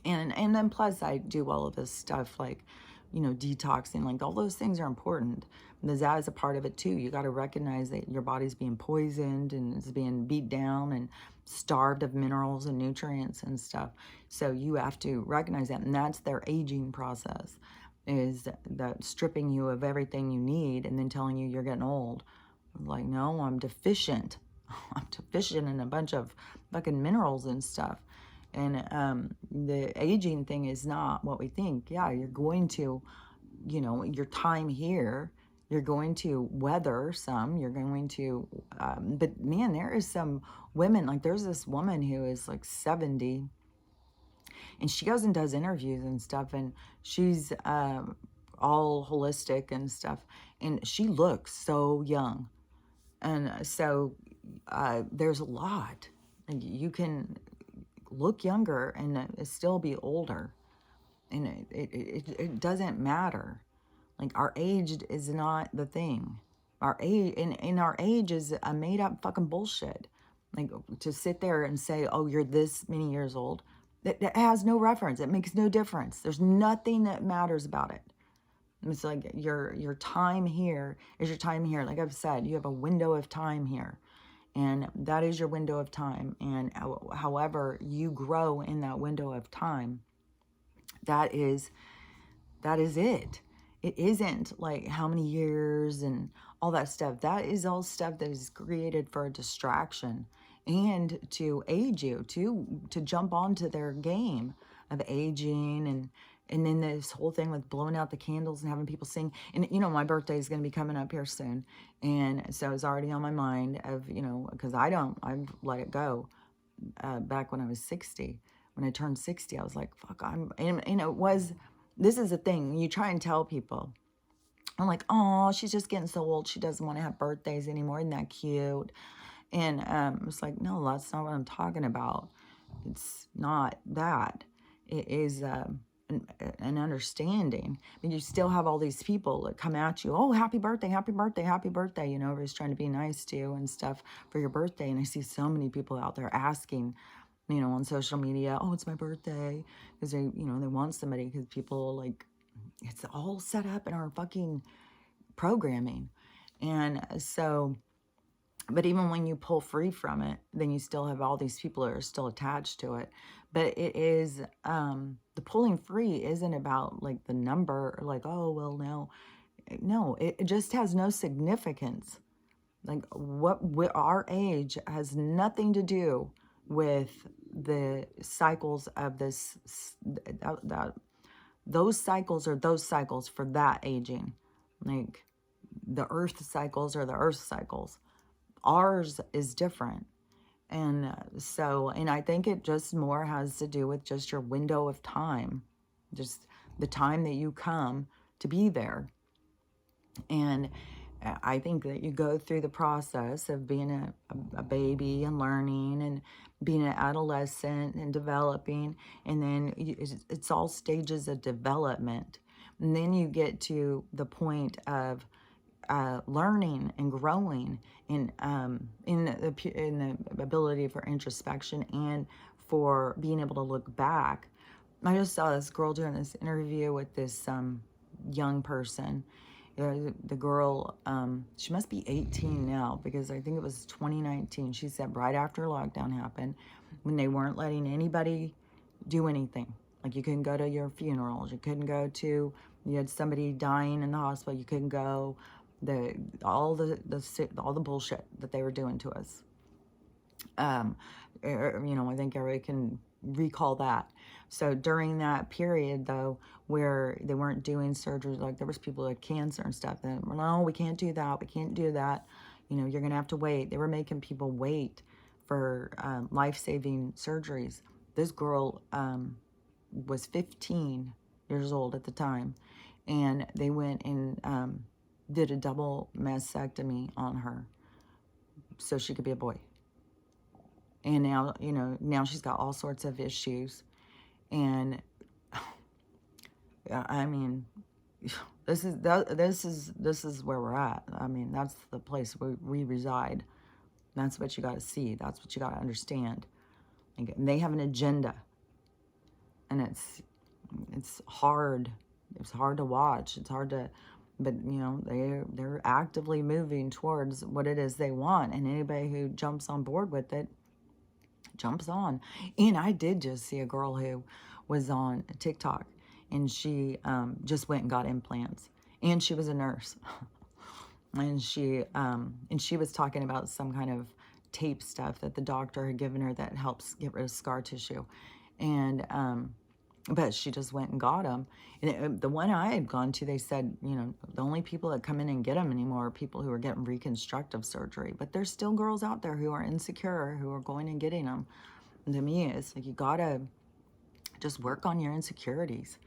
And then plus I do all of this stuff, like, you know, detoxing, like all those things are important. Because that is a part of it too. You got to recognize that your body's being poisoned and it's being beat down and starved of minerals and nutrients and stuff. So you have to recognize that, and that's their aging process. is that stripping you of everything you need and then telling you you're getting old. Like, no, I'm deficient. I'm deficient in a bunch of fucking minerals and stuff. And the aging thing is not what we think. Yeah, you're going to, your time here, you're going to weather some, you're going to, but man, there is some women, like there's this woman who is like 70, and she goes and does interviews and stuff, and she's all holistic and stuff, and she looks so young. And so there's a lot. Like, you can look younger and still be older, and it doesn't matter. Like, our age is not the thing. Our age, and our age is a made up fucking bullshit. Like, to sit there and say, oh, you're this many years old, that has no reference. It makes no difference. There's nothing that matters about it. It's like your time here is your time here. Like I've said, you have a window of time here, and that is your window of time. And however you grow in that window of time, that is it. It isn't like how many years and all that stuff. That is all stuff that is created for a distraction and to age you, to jump onto their game of aging. And then this whole thing with blowing out the candles and having people sing. And, my birthday is going to be coming up here soon. And so it's already on my mind of, because I've let it go. Back when I was 60, when I turned 60, I was like, fuck, and this is the thing. You try and tell people, I'm like, oh, she's just getting so old. She doesn't want to have birthdays anymore. Isn't that cute? And it's like, no, that's not what I'm talking about. It's not that. It is an understanding. I mean, you still have all these people that come at you. Oh, happy birthday, happy birthday, happy birthday. Everybody's trying to be nice to you and stuff for your birthday. And I see so many people out there asking, on social media, oh, it's my birthday. Because they want somebody, because people like, it's all set up in our fucking programming. And so, but even when you pull free from it, then you still have all these people that are still attached to it. But it is, the pulling free isn't about like the number, like, oh, well, no, it just has no significance. Like, our age has nothing to do with the cycles of this, those cycles are those cycles for that aging. Like, the earth cycles are the earth cycles. Ours is different. And and I think it just more has to do with just your window of time, just the time that you come to be there. And I think that you go through the process of being a baby and learning and being an adolescent and developing. And then it's all stages of development. And then you get to the point of learning and growing in the ability for introspection and for being able to look back. I just saw this girl doing this interview with this young person. The girl, she must be 18 now, because I think it was 2019. She said right after lockdown happened, when they weren't letting anybody do anything. Like, you couldn't go to your funerals, you couldn't go to, you had somebody dying in the hospital, you couldn't go. All the bullshit that they were doing to us. I think everybody can recall that. So during that period, though, where they weren't doing surgeries, like there was people with cancer and stuff, and no, we can't do that, we can't do that. You're gonna have to wait. They were making people wait for life-saving surgeries. This girl was 15 years old at the time, and they went and did a double mastectomy on her so she could be a boy. And now she's got all sorts of issues. And I mean, this is where we're at. I mean, that's the place where we reside. That's what you got to see. That's what you got to understand. And they have an agenda, and it's hard. It's hard to watch. It's hard to, but they're actively moving towards what it is they want, and anybody who jumps on board with it jumps on. And I did just see a girl who was on TikTok, and she just went and got implants, and she was a nurse. And she was talking about some kind of tape stuff that the doctor had given her that helps get rid of scar tissue. And but she just went and got them. And the one I had gone to, they said, you know, the only people that come in and get them anymore are people who are getting reconstructive surgery. But there's still girls out there who are insecure, who are going and getting them. And to me, it's like, you gotta just work on your insecurities.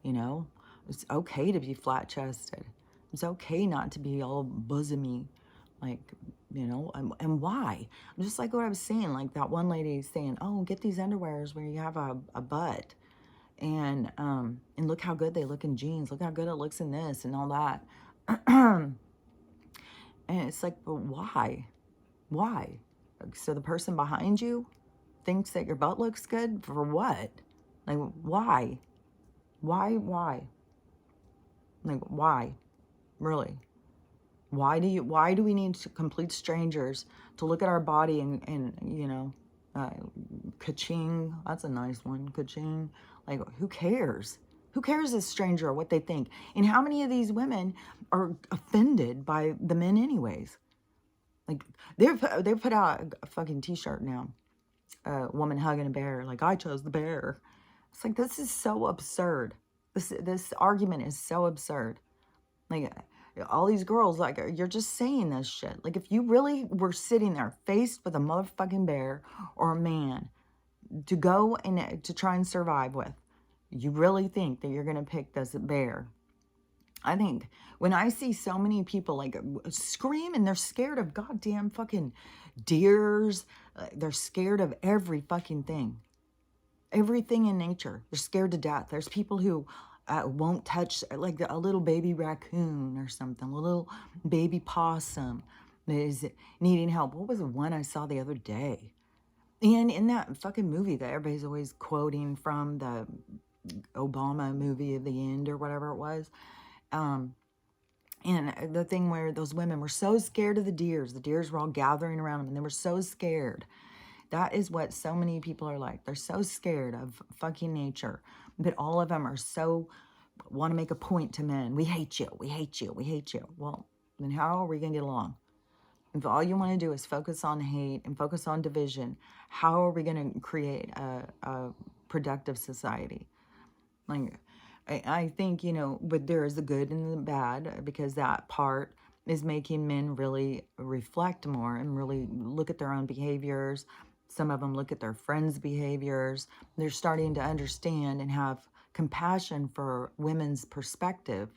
You know, it's okay to be flat chested. It's okay not to be all bosomy, like, you know, and why? Just like what I was saying, like that one lady saying, oh, get these underwears where you have a butt. And look how good they look in jeans. Look how good it looks in this and all that. And it's like, but why? Why? So the person behind you thinks that your butt looks good for what? Like, why? Why? Like, why? Really? Why do we need complete strangers to look at our body and you know, ka-ching, that's a nice one, ka-ching. Like, who cares? Who cares, a stranger, what they think? And how many of these women are offended by the men anyways? Like, they've put out a fucking t-shirt now. A woman hugging a bear, like, I chose the bear. It's like, this is so absurd. This argument is so absurd. Like, all these girls, like, you're just saying this shit. Like, if you really were sitting there faced with a motherfucking bear or a man to go and to try and survive with, you really think that you're going to pick this bear? I think when I see so many people like scream and they're scared of goddamn fucking deers, they're scared of every fucking thing. Everything in nature. They're scared to death. There's people who won't touch, like a little baby raccoon or something, a little baby possum that is needing help. What was the one I saw the other day? And in that fucking movie that everybody's always quoting from, the Obama movie of the end or whatever it was, and the thing where those women were so scared of the deers were all gathering around them and they were so scared. That is what so many people are like. They're so scared of fucking nature, but all of them are so, want to make a point to men. We hate you, we hate you, we hate you. Well, then how are we going to get along? If all you want to do is focus on hate and focus on division, how are we going to create a productive society? Like, I think, you know, but there is the good and the bad, because that part is making men really reflect more and really look at their own behaviors. Some of them look at their friends' behaviors. They're starting to understand and have compassion for women's perspective.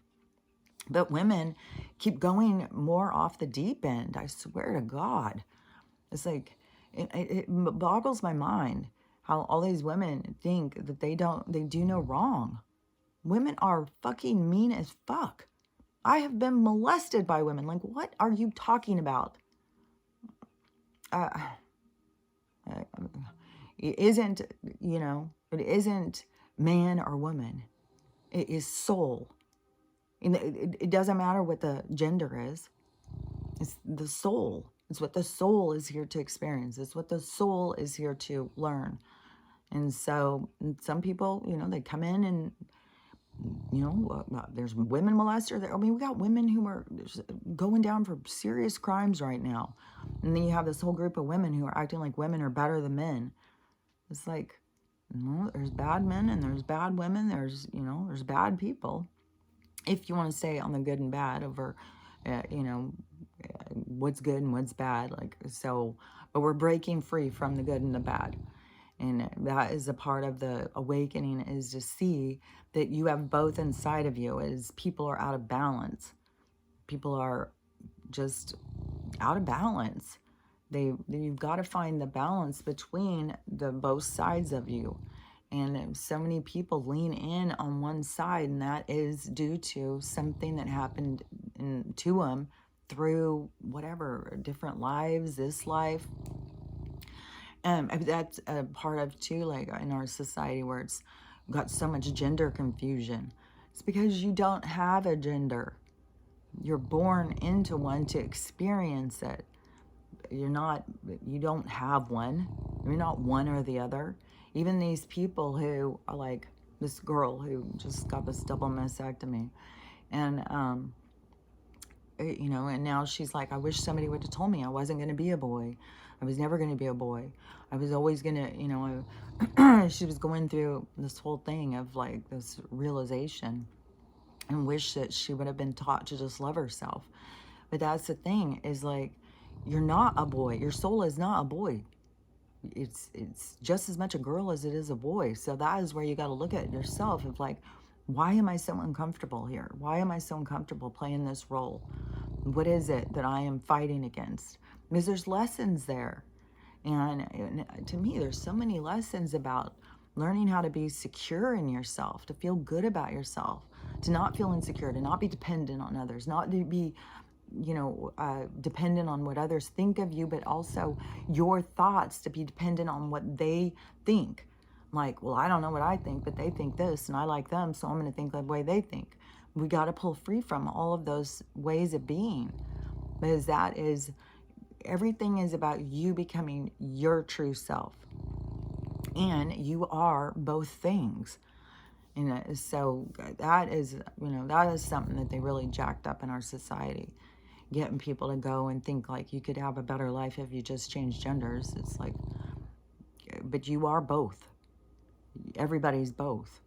But women keep going more off the deep end. I swear to God. It's like, it boggles my mind how all these women think that they do no wrong. Women are fucking mean as fuck. I have been molested by women. Like, what are you talking about? It isn't, you know, it isn't man or woman. It is soul. And it doesn't matter what the gender is. It's the soul. It's what the soul is here to experience. It's what the soul is here to learn. And so some people, you know, they come in and, you know, there's women molesters. I mean, we got women who are going down for serious crimes right now. And then you have this whole group of women who are acting like women are better than men. It's like, you know, there's bad men and there's bad women. There's, you know, there's bad people. If you want to stay on the good and bad over, you know, what's good and what's bad. Like, so, but we're breaking free from the good and the bad. And that is a part of the awakening, is to see that you have both inside of you. As people are out of balance. People are just out of balance. You've got to find the balance between the both sides of you. And so many people lean in on one side, and that is due to something that happened to them through whatever, different lives, this life. That's a part of too, like in our society where it's got so much gender confusion. It's because you don't have a gender. You're born into one to experience it. You don't have one. You're not one or the other. Even these people who are like, this girl who just got this double mastectomy. And, you know, and now she's like, I wish somebody would have told me I wasn't going to be a boy. I was never going to be a boy. I was always going to, you know, she was going through this whole thing of like this realization and wish that she would have been taught to just love herself. But that's the thing, is like, you're not a boy. Your soul is not a boy. It's just as much a girl as it is a boy. So that is where you got to look at yourself of like, why am I so uncomfortable here? Why am I so uncomfortable playing this role? What is it that I am fighting against? Because there's lessons there. And to me, there's so many lessons about learning how to be secure in yourself, to feel good about yourself, to not feel insecure, to not be dependent on others, not to be, you know, dependent on what others think of you, but also your thoughts to be dependent on what they think. Like, well, I don't know what I think, but they think this, and I like them, so I'm going to think the way they think. We got to pull free from all of those ways of being, because that is, everything is about you becoming your true self. And you are both things. And so that is, you know, that is something that they really jacked up in our society. Getting people to go and think like you could have a better life if you just change genders. It's like, but you are both. Everybody's both.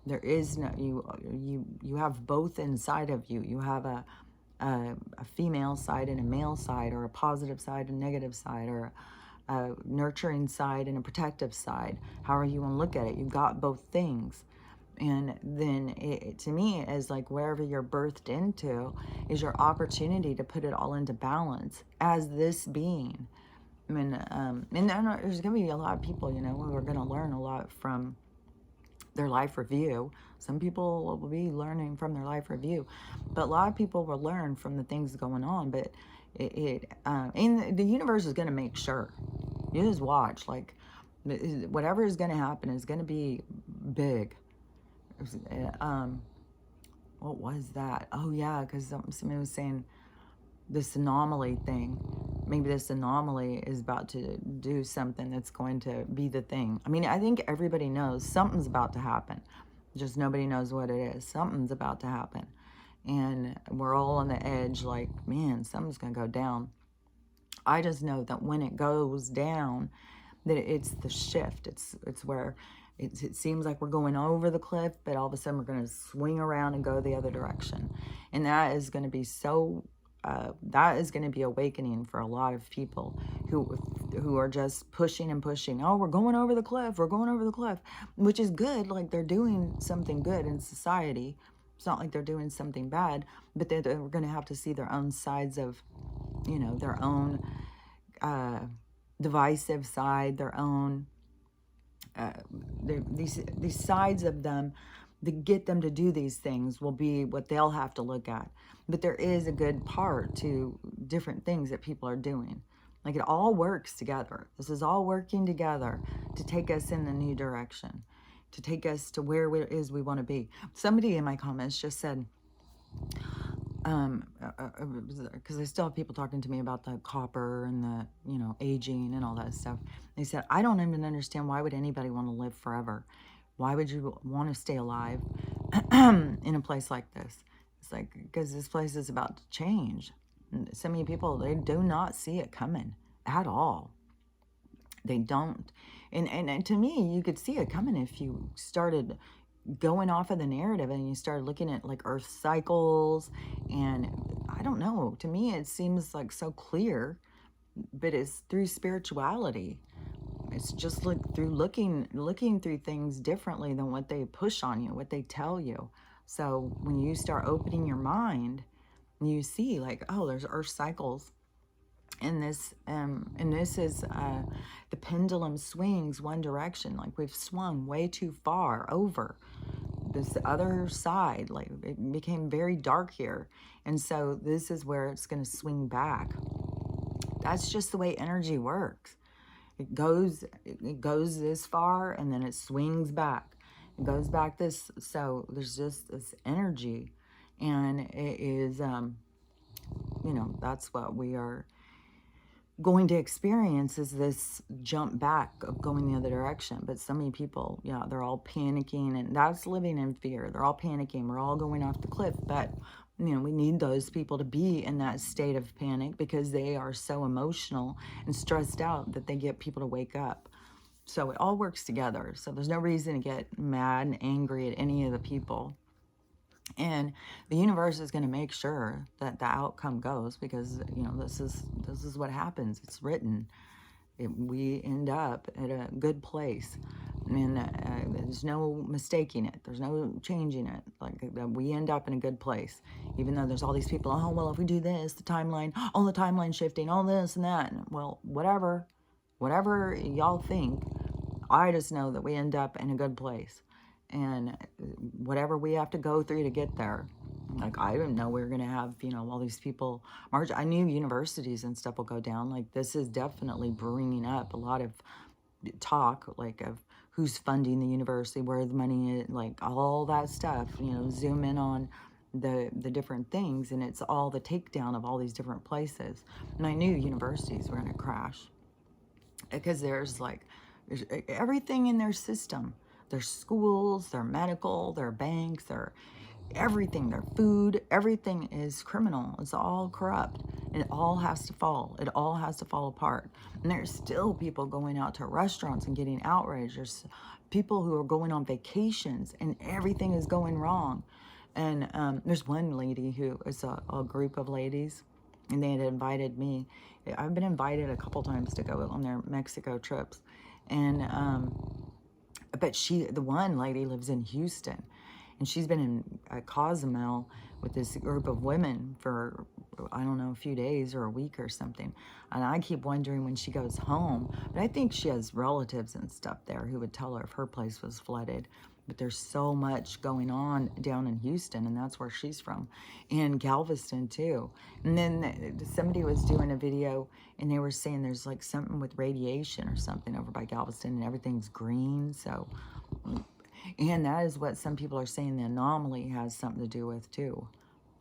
There is no, you have both inside of you. You have a female side and a male side, or a positive side and negative side, or a nurturing side and a protective side. However you want to look at it, you've got both things. And then to me, as like wherever you're birthed into is your opportunity to put it all into balance as this being. I mean, and there's going to be a lot of people, you know, who are going to learn a lot from their life review. Some people will be learning from their life review, but a lot of people will learn from the things going on. But and the universe is going to make sure. You just watch, like, whatever is going to happen is going to be big. What was that? Oh yeah, because somebody was saying this anomaly thing. Maybe this anomaly is about to do something that's going to be the thing. I mean, I think everybody knows something's about to happen. Just nobody knows what it is. Something's about to happen. And we're all on the edge like, man, something's going to go down. I just know that when it goes down, that it's the shift. It's where it seems like we're going over the cliff, but all of a sudden we're going to swing around and go the other direction. And that is going to be so... that is going to be awakening for a lot of people who are just pushing and pushing. Oh, we're going over the cliff. We're going over the cliff, which is good. Like, they're doing something good in society. It's not like they're doing something bad, but they're going to have to see their own sides of, you know, their own divisive side, their own these sides of them that get them to do these things will be what they'll have to look at. But there is a good part to different things that people are doing. Like, it all works together. This is all working together to take us in the new direction, to take us to where it is we want to be. Somebody in my comments just said, because I still have people talking to me about the copper and the, you know, aging and all that stuff. They said, I don't even understand, why would anybody want to live forever? Why would you want to stay alive in a place like this? It's like, because this place is about to change. And so many people, they do not see it coming at all. They don't. And to me, you could see it coming if you started going off of the narrative and you started looking at like earth cycles. And I don't know, to me it seems like so clear, but it's through spirituality. It's just like through looking through things differently than what they push on you, what they tell you. So when you start opening your mind, you see like, oh, there's earth cycles. And this is the pendulum swings one direction. Like, we've swung way too far over this other side. Like, it became very dark here, and so this is where it's going to swing back. That's just the way energy works. It goes this far, and then it swings back. It goes back this. So there's just this energy, and it is you know, that's what we are going to experience is this jump back of going the other direction. But so many people, yeah, they're all panicking, and that's living in fear. They're all panicking. We're all going off the cliff. But, we need those people to be in that state of panic because they are so emotional and stressed out that they get people to wake up. So it all works together. So there's no reason to get mad and angry at any of the people. And the universe is going to make sure that the outcome goes, because this is what happens. It's written. We end up at a good place, and there's no mistaking it. There's no changing it. Like, we end up in a good place, even though there's all these people. Oh well, if we do this, the timeline, all the timeline shifting, all this and that. Well, whatever y'all think. I just know that we end up in a good place, and whatever we have to go through to get there. Like, I didn't know we were going to have, all these people march. I knew universities and stuff will go down. Like, this is definitely bringing up a lot of talk, like, of who's funding the university, where the money is, like, all that stuff, zoom in on the different things, and it's all the takedown of all these different places. And I knew universities were going to crash, because there's everything in their system. Their schools, their medical, their banks, their everything, their food, everything is criminal. It's all corrupt. And it all has to fall. It all has to fall apart. And there's still people going out to restaurants and getting outraged. There's people who are going on vacations and everything is going wrong. And there's one lady who is a group of ladies, and they had invited me. I've been invited a couple times to go on their Mexico trips. And but the one lady lives in Houston, and she's been in Cozumel with this group of women for, I don't know, a few days or a week or something. And I keep wondering when she goes home. But I think she has relatives and stuff there who would tell her if her place was flooded. But there's so much going on down in Houston, and that's where she's from, and Galveston too. And then somebody was doing a video, and they were saying there's like something with radiation or something over by Galveston, and everything's green. So, and that is what some people are saying the anomaly has something to do with too.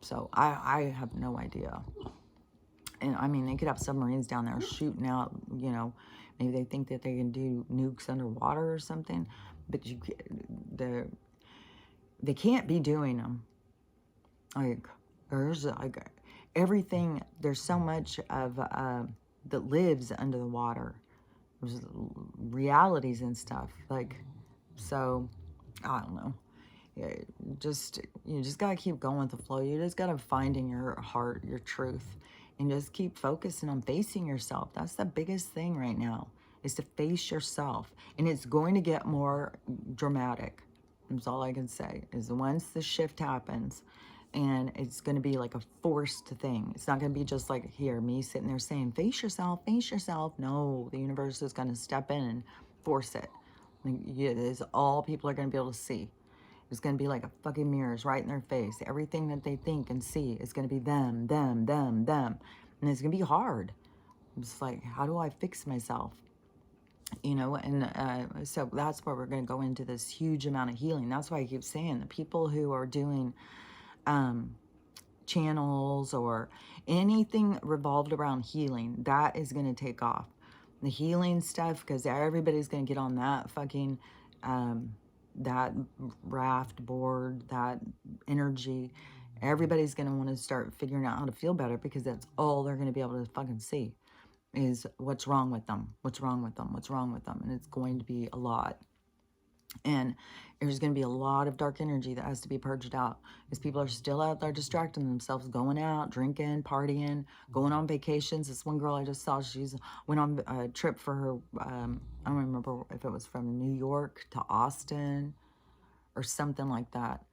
So I have no idea. And I mean, they could have submarines down there shooting out, maybe they think that they can do nukes underwater or something, but they can't be doing them. Like, there's like everything, there's so much of that lives under the water. There's realities and stuff. Like, so I don't know. Yeah, you just gotta keep going with the flow. You just gotta find in your heart your truth, and just keep focusing on facing yourself. That's the biggest thing right now, is to face yourself. And it's going to get more dramatic. That's all I can say, is once the shift happens, and it's going to be like a forced thing. It's not going to be just like, here, me sitting there saying, face yourself, face yourself. No, the universe is going to step in and force it. It is all people are going to be able to see. It's going to be like a fucking mirrors right in their face. Everything that they think and see is going to be them, them, them, them. And it's going to be hard. It's like, how do I fix myself? And so that's where we're going to go into this huge amount of healing. That's why I keep saying the people who are doing channels or anything revolved around healing, that is going to take off. The healing stuff, because everybody's going to get on that fucking that raft board, that energy. Everybody's going to want to start figuring out how to feel better, because that's all they're going to be able to fucking see is what's wrong with them, what's wrong with them, what's wrong with them. And it's going to be a lot. And there's going to be a lot of dark energy that has to be purged out, because people are still out there distracting themselves, going out, drinking, partying, going on vacations. This one girl I just saw, she's went on a trip for her, I don't remember if it was from New York to Austin or something like that.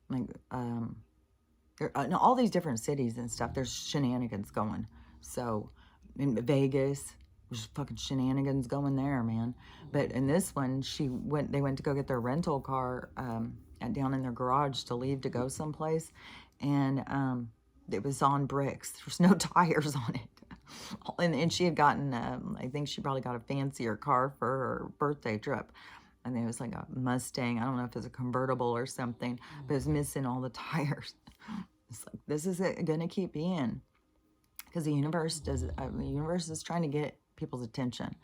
Like, no, all these different cities and stuff, there's shenanigans going. So in Vegas, there's fucking shenanigans going there, man. But in this one, they went to go get their rental car down in their garage to leave to go someplace, and it was on bricks. There was no tires on it. And she had gotten, I think she probably got a fancier car for her birthday trip. I think it was like a Mustang. I don't know if it was a convertible or something, but it was missing all the tires. It's like, this is going to keep being. because the universe is trying to get people's attention,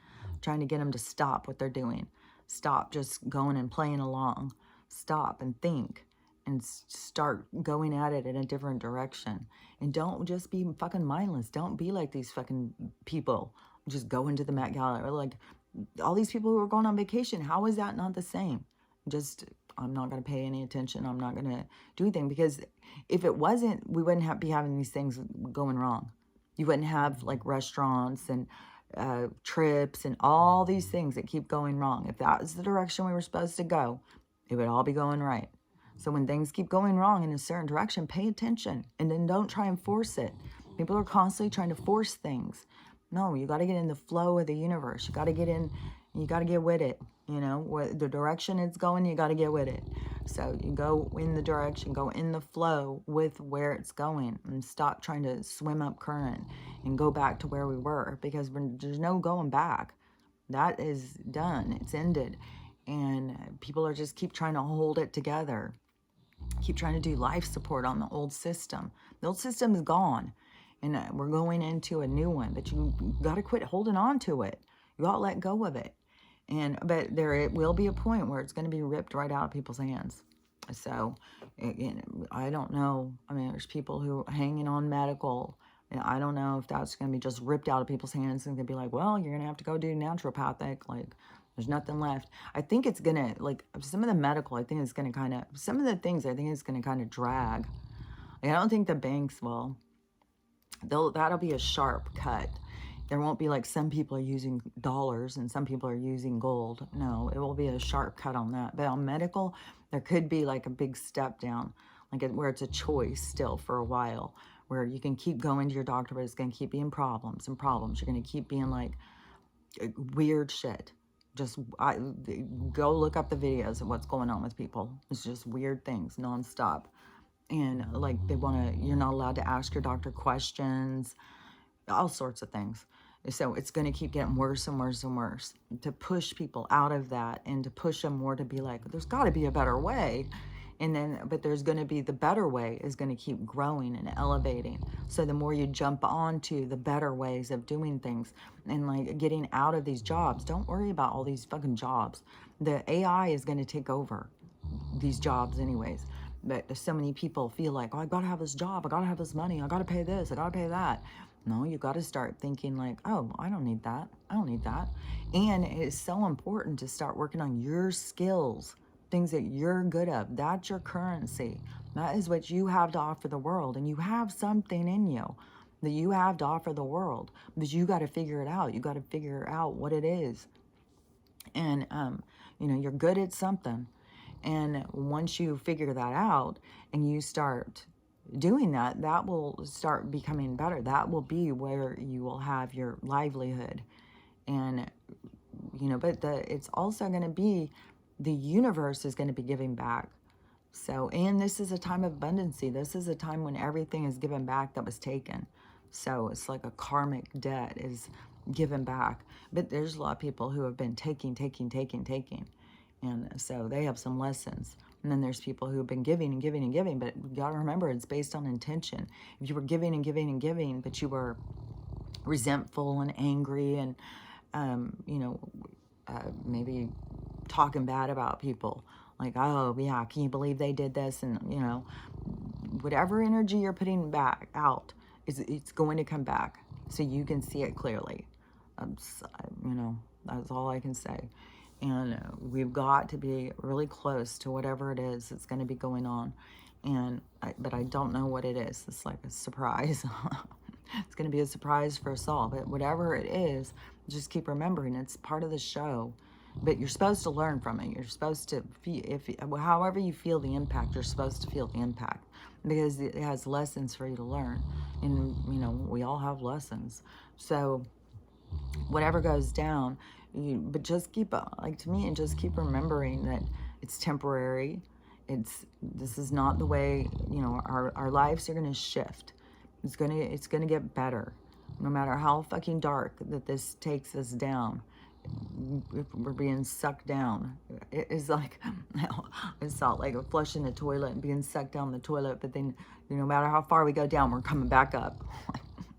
trying to get them to stop what they're doing, stop just going and playing along, stop and think, and start going at it in a different direction. And don't just be fucking mindless. Don't be like these fucking people just go into the Met Gala, or like all these people who are going on vacation. How is that not the same? Just, I'm not going to pay any attention. I'm not going to do anything, because if it wasn't, we wouldn't be having these things going wrong. You wouldn't have like restaurants and trips and all these things that keep going wrong. If that was the direction we were supposed to go, it would all be going right. So when things keep going wrong in a certain direction, pay attention, and then don't try and force it. People are constantly trying to force things. No, you got to get in the flow of the universe. You got to get in, you got to get with it. You know, where the direction it's going, you got to get with it. So you go in the direction, go in the flow with where it's going, and stop trying to swim up current and go back to where we were, because there's no going back. That is done. It's ended. And people are just keep trying to hold it together, keep trying to do life support on the old system. The old system is gone, and we're going into a new one, but you got to quit holding on to it. You got to let go of it. But it will be a point where it's going to be ripped right out of people's hands. So, I don't know. I mean, there's people who are hanging on medical, and I don't know if that's going to be just ripped out of people's hands and they'll be like, well, you're going to have to go do naturopathic. Like, there's nothing left. I think it's going to, like, some of the medical, I think it's going to kind of, some of the things I think it's going to kind of drag. I don't think the banks will. That'll be a sharp cut. There won't be like some people are using dollars and some people are using gold. No, it will be a sharp cut on that. But on medical, there could be like a big step down, like where it's a choice still for a while, where you can keep going to your doctor, but it's going to keep being problems and problems. You're going to keep being like weird shit. Just go look up the videos of what's going on with people. It's just weird things nonstop. And like you're not allowed to ask your doctor questions, all sorts of things. So it's going to keep getting worse and worse and worse, to push people out of that and to push them more to be like, there's got to be a better way. And then, but there's going to be, the better way is going to keep growing and elevating. So the more you jump onto the better ways of doing things and like getting out of these jobs, don't worry about all these fucking jobs. The AI is going to take over these jobs anyways. But so many people feel like, oh, I got to have this job. I got to have this money. I got to pay this. I got to pay that. No, you got to start thinking like, oh, I don't need that. I don't need that. And it's so important to start working on your skills, things that you're good at. That's your currency. That is what you have to offer the world. And you have something in you that you have to offer the world, but you got to figure it out. You got to figure out what it is. And, you're good at something. And once you figure that out and you start doing that, that will start becoming better. That will be where you will have your livelihood. And, but it's also going to be, the universe is going to be giving back. So, and this is a time of abundancy. This is a time when everything is given back that was taken. So it's like a karmic debt is given back. But there's a lot of people who have been taking. And so they have some lessons. And then there's people who have been giving and giving and giving. But you got to remember, it's based on intention. If you were giving and giving and giving, but you were resentful and angry and, maybe talking bad about people, like, oh, yeah, can you believe they did this? And, whatever energy you're putting back out, it's going to come back so you can see it clearly. That's all I can say. And we've got to be really close to whatever it is that's going to be going on. But I don't know what it is. It's like a surprise. It's going to be a surprise for us all. But whatever it is, just keep remembering it's part of the show. But you're supposed to learn from it. You're supposed to feel, however you feel the impact, you're supposed to feel the impact, because it has lessons for you to learn. And, we all have lessons. So whatever goes down, but just keep, to me, and just keep remembering that it's temporary. This is not the way, our lives are going to shift. It's going to get better. No matter how fucking dark that this takes us down, if we're being sucked down. It's like, it's not like flushing the toilet and being sucked down the toilet, but then, no matter how far we go down, we're coming back up.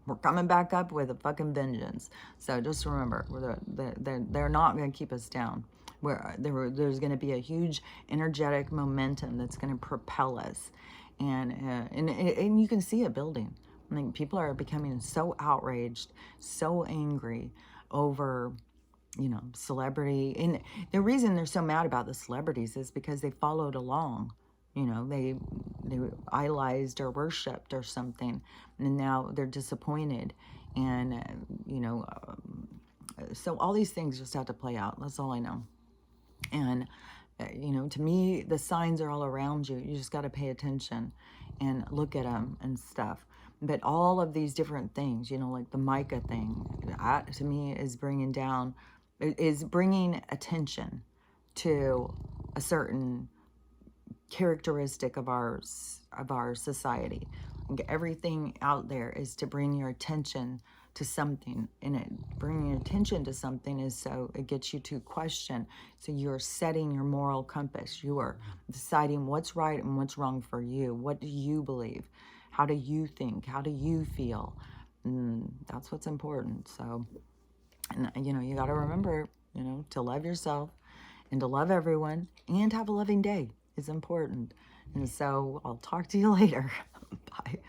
we're coming back up with a fucking vengeance. So just remember, they're not going to keep us down. There's going to be a huge energetic momentum that's going to propel us, and you can see it building. I mean, people are becoming so outraged, so angry over, celebrity. And the reason they're so mad about the celebrities is because they followed along. They idolized or worshipped or something, and now they're disappointed. And so all these things just have to play out. That's all I know. And to me, the signs are all around you. You just got to pay attention and look at them and stuff. But all of these different things, like the Micah thing, that to me is bringing attention to a certain characteristic of our society. Everything out there is to bring your attention to something, and bringing attention to something is so it gets you to question. So you're setting your moral compass. You are deciding what's right and what's wrong for you. What do you believe? How do you think? How do you feel? That's what's important. So, and you got to remember, to love yourself and to love everyone and have a loving day is important. And so I'll talk to you later. Bye.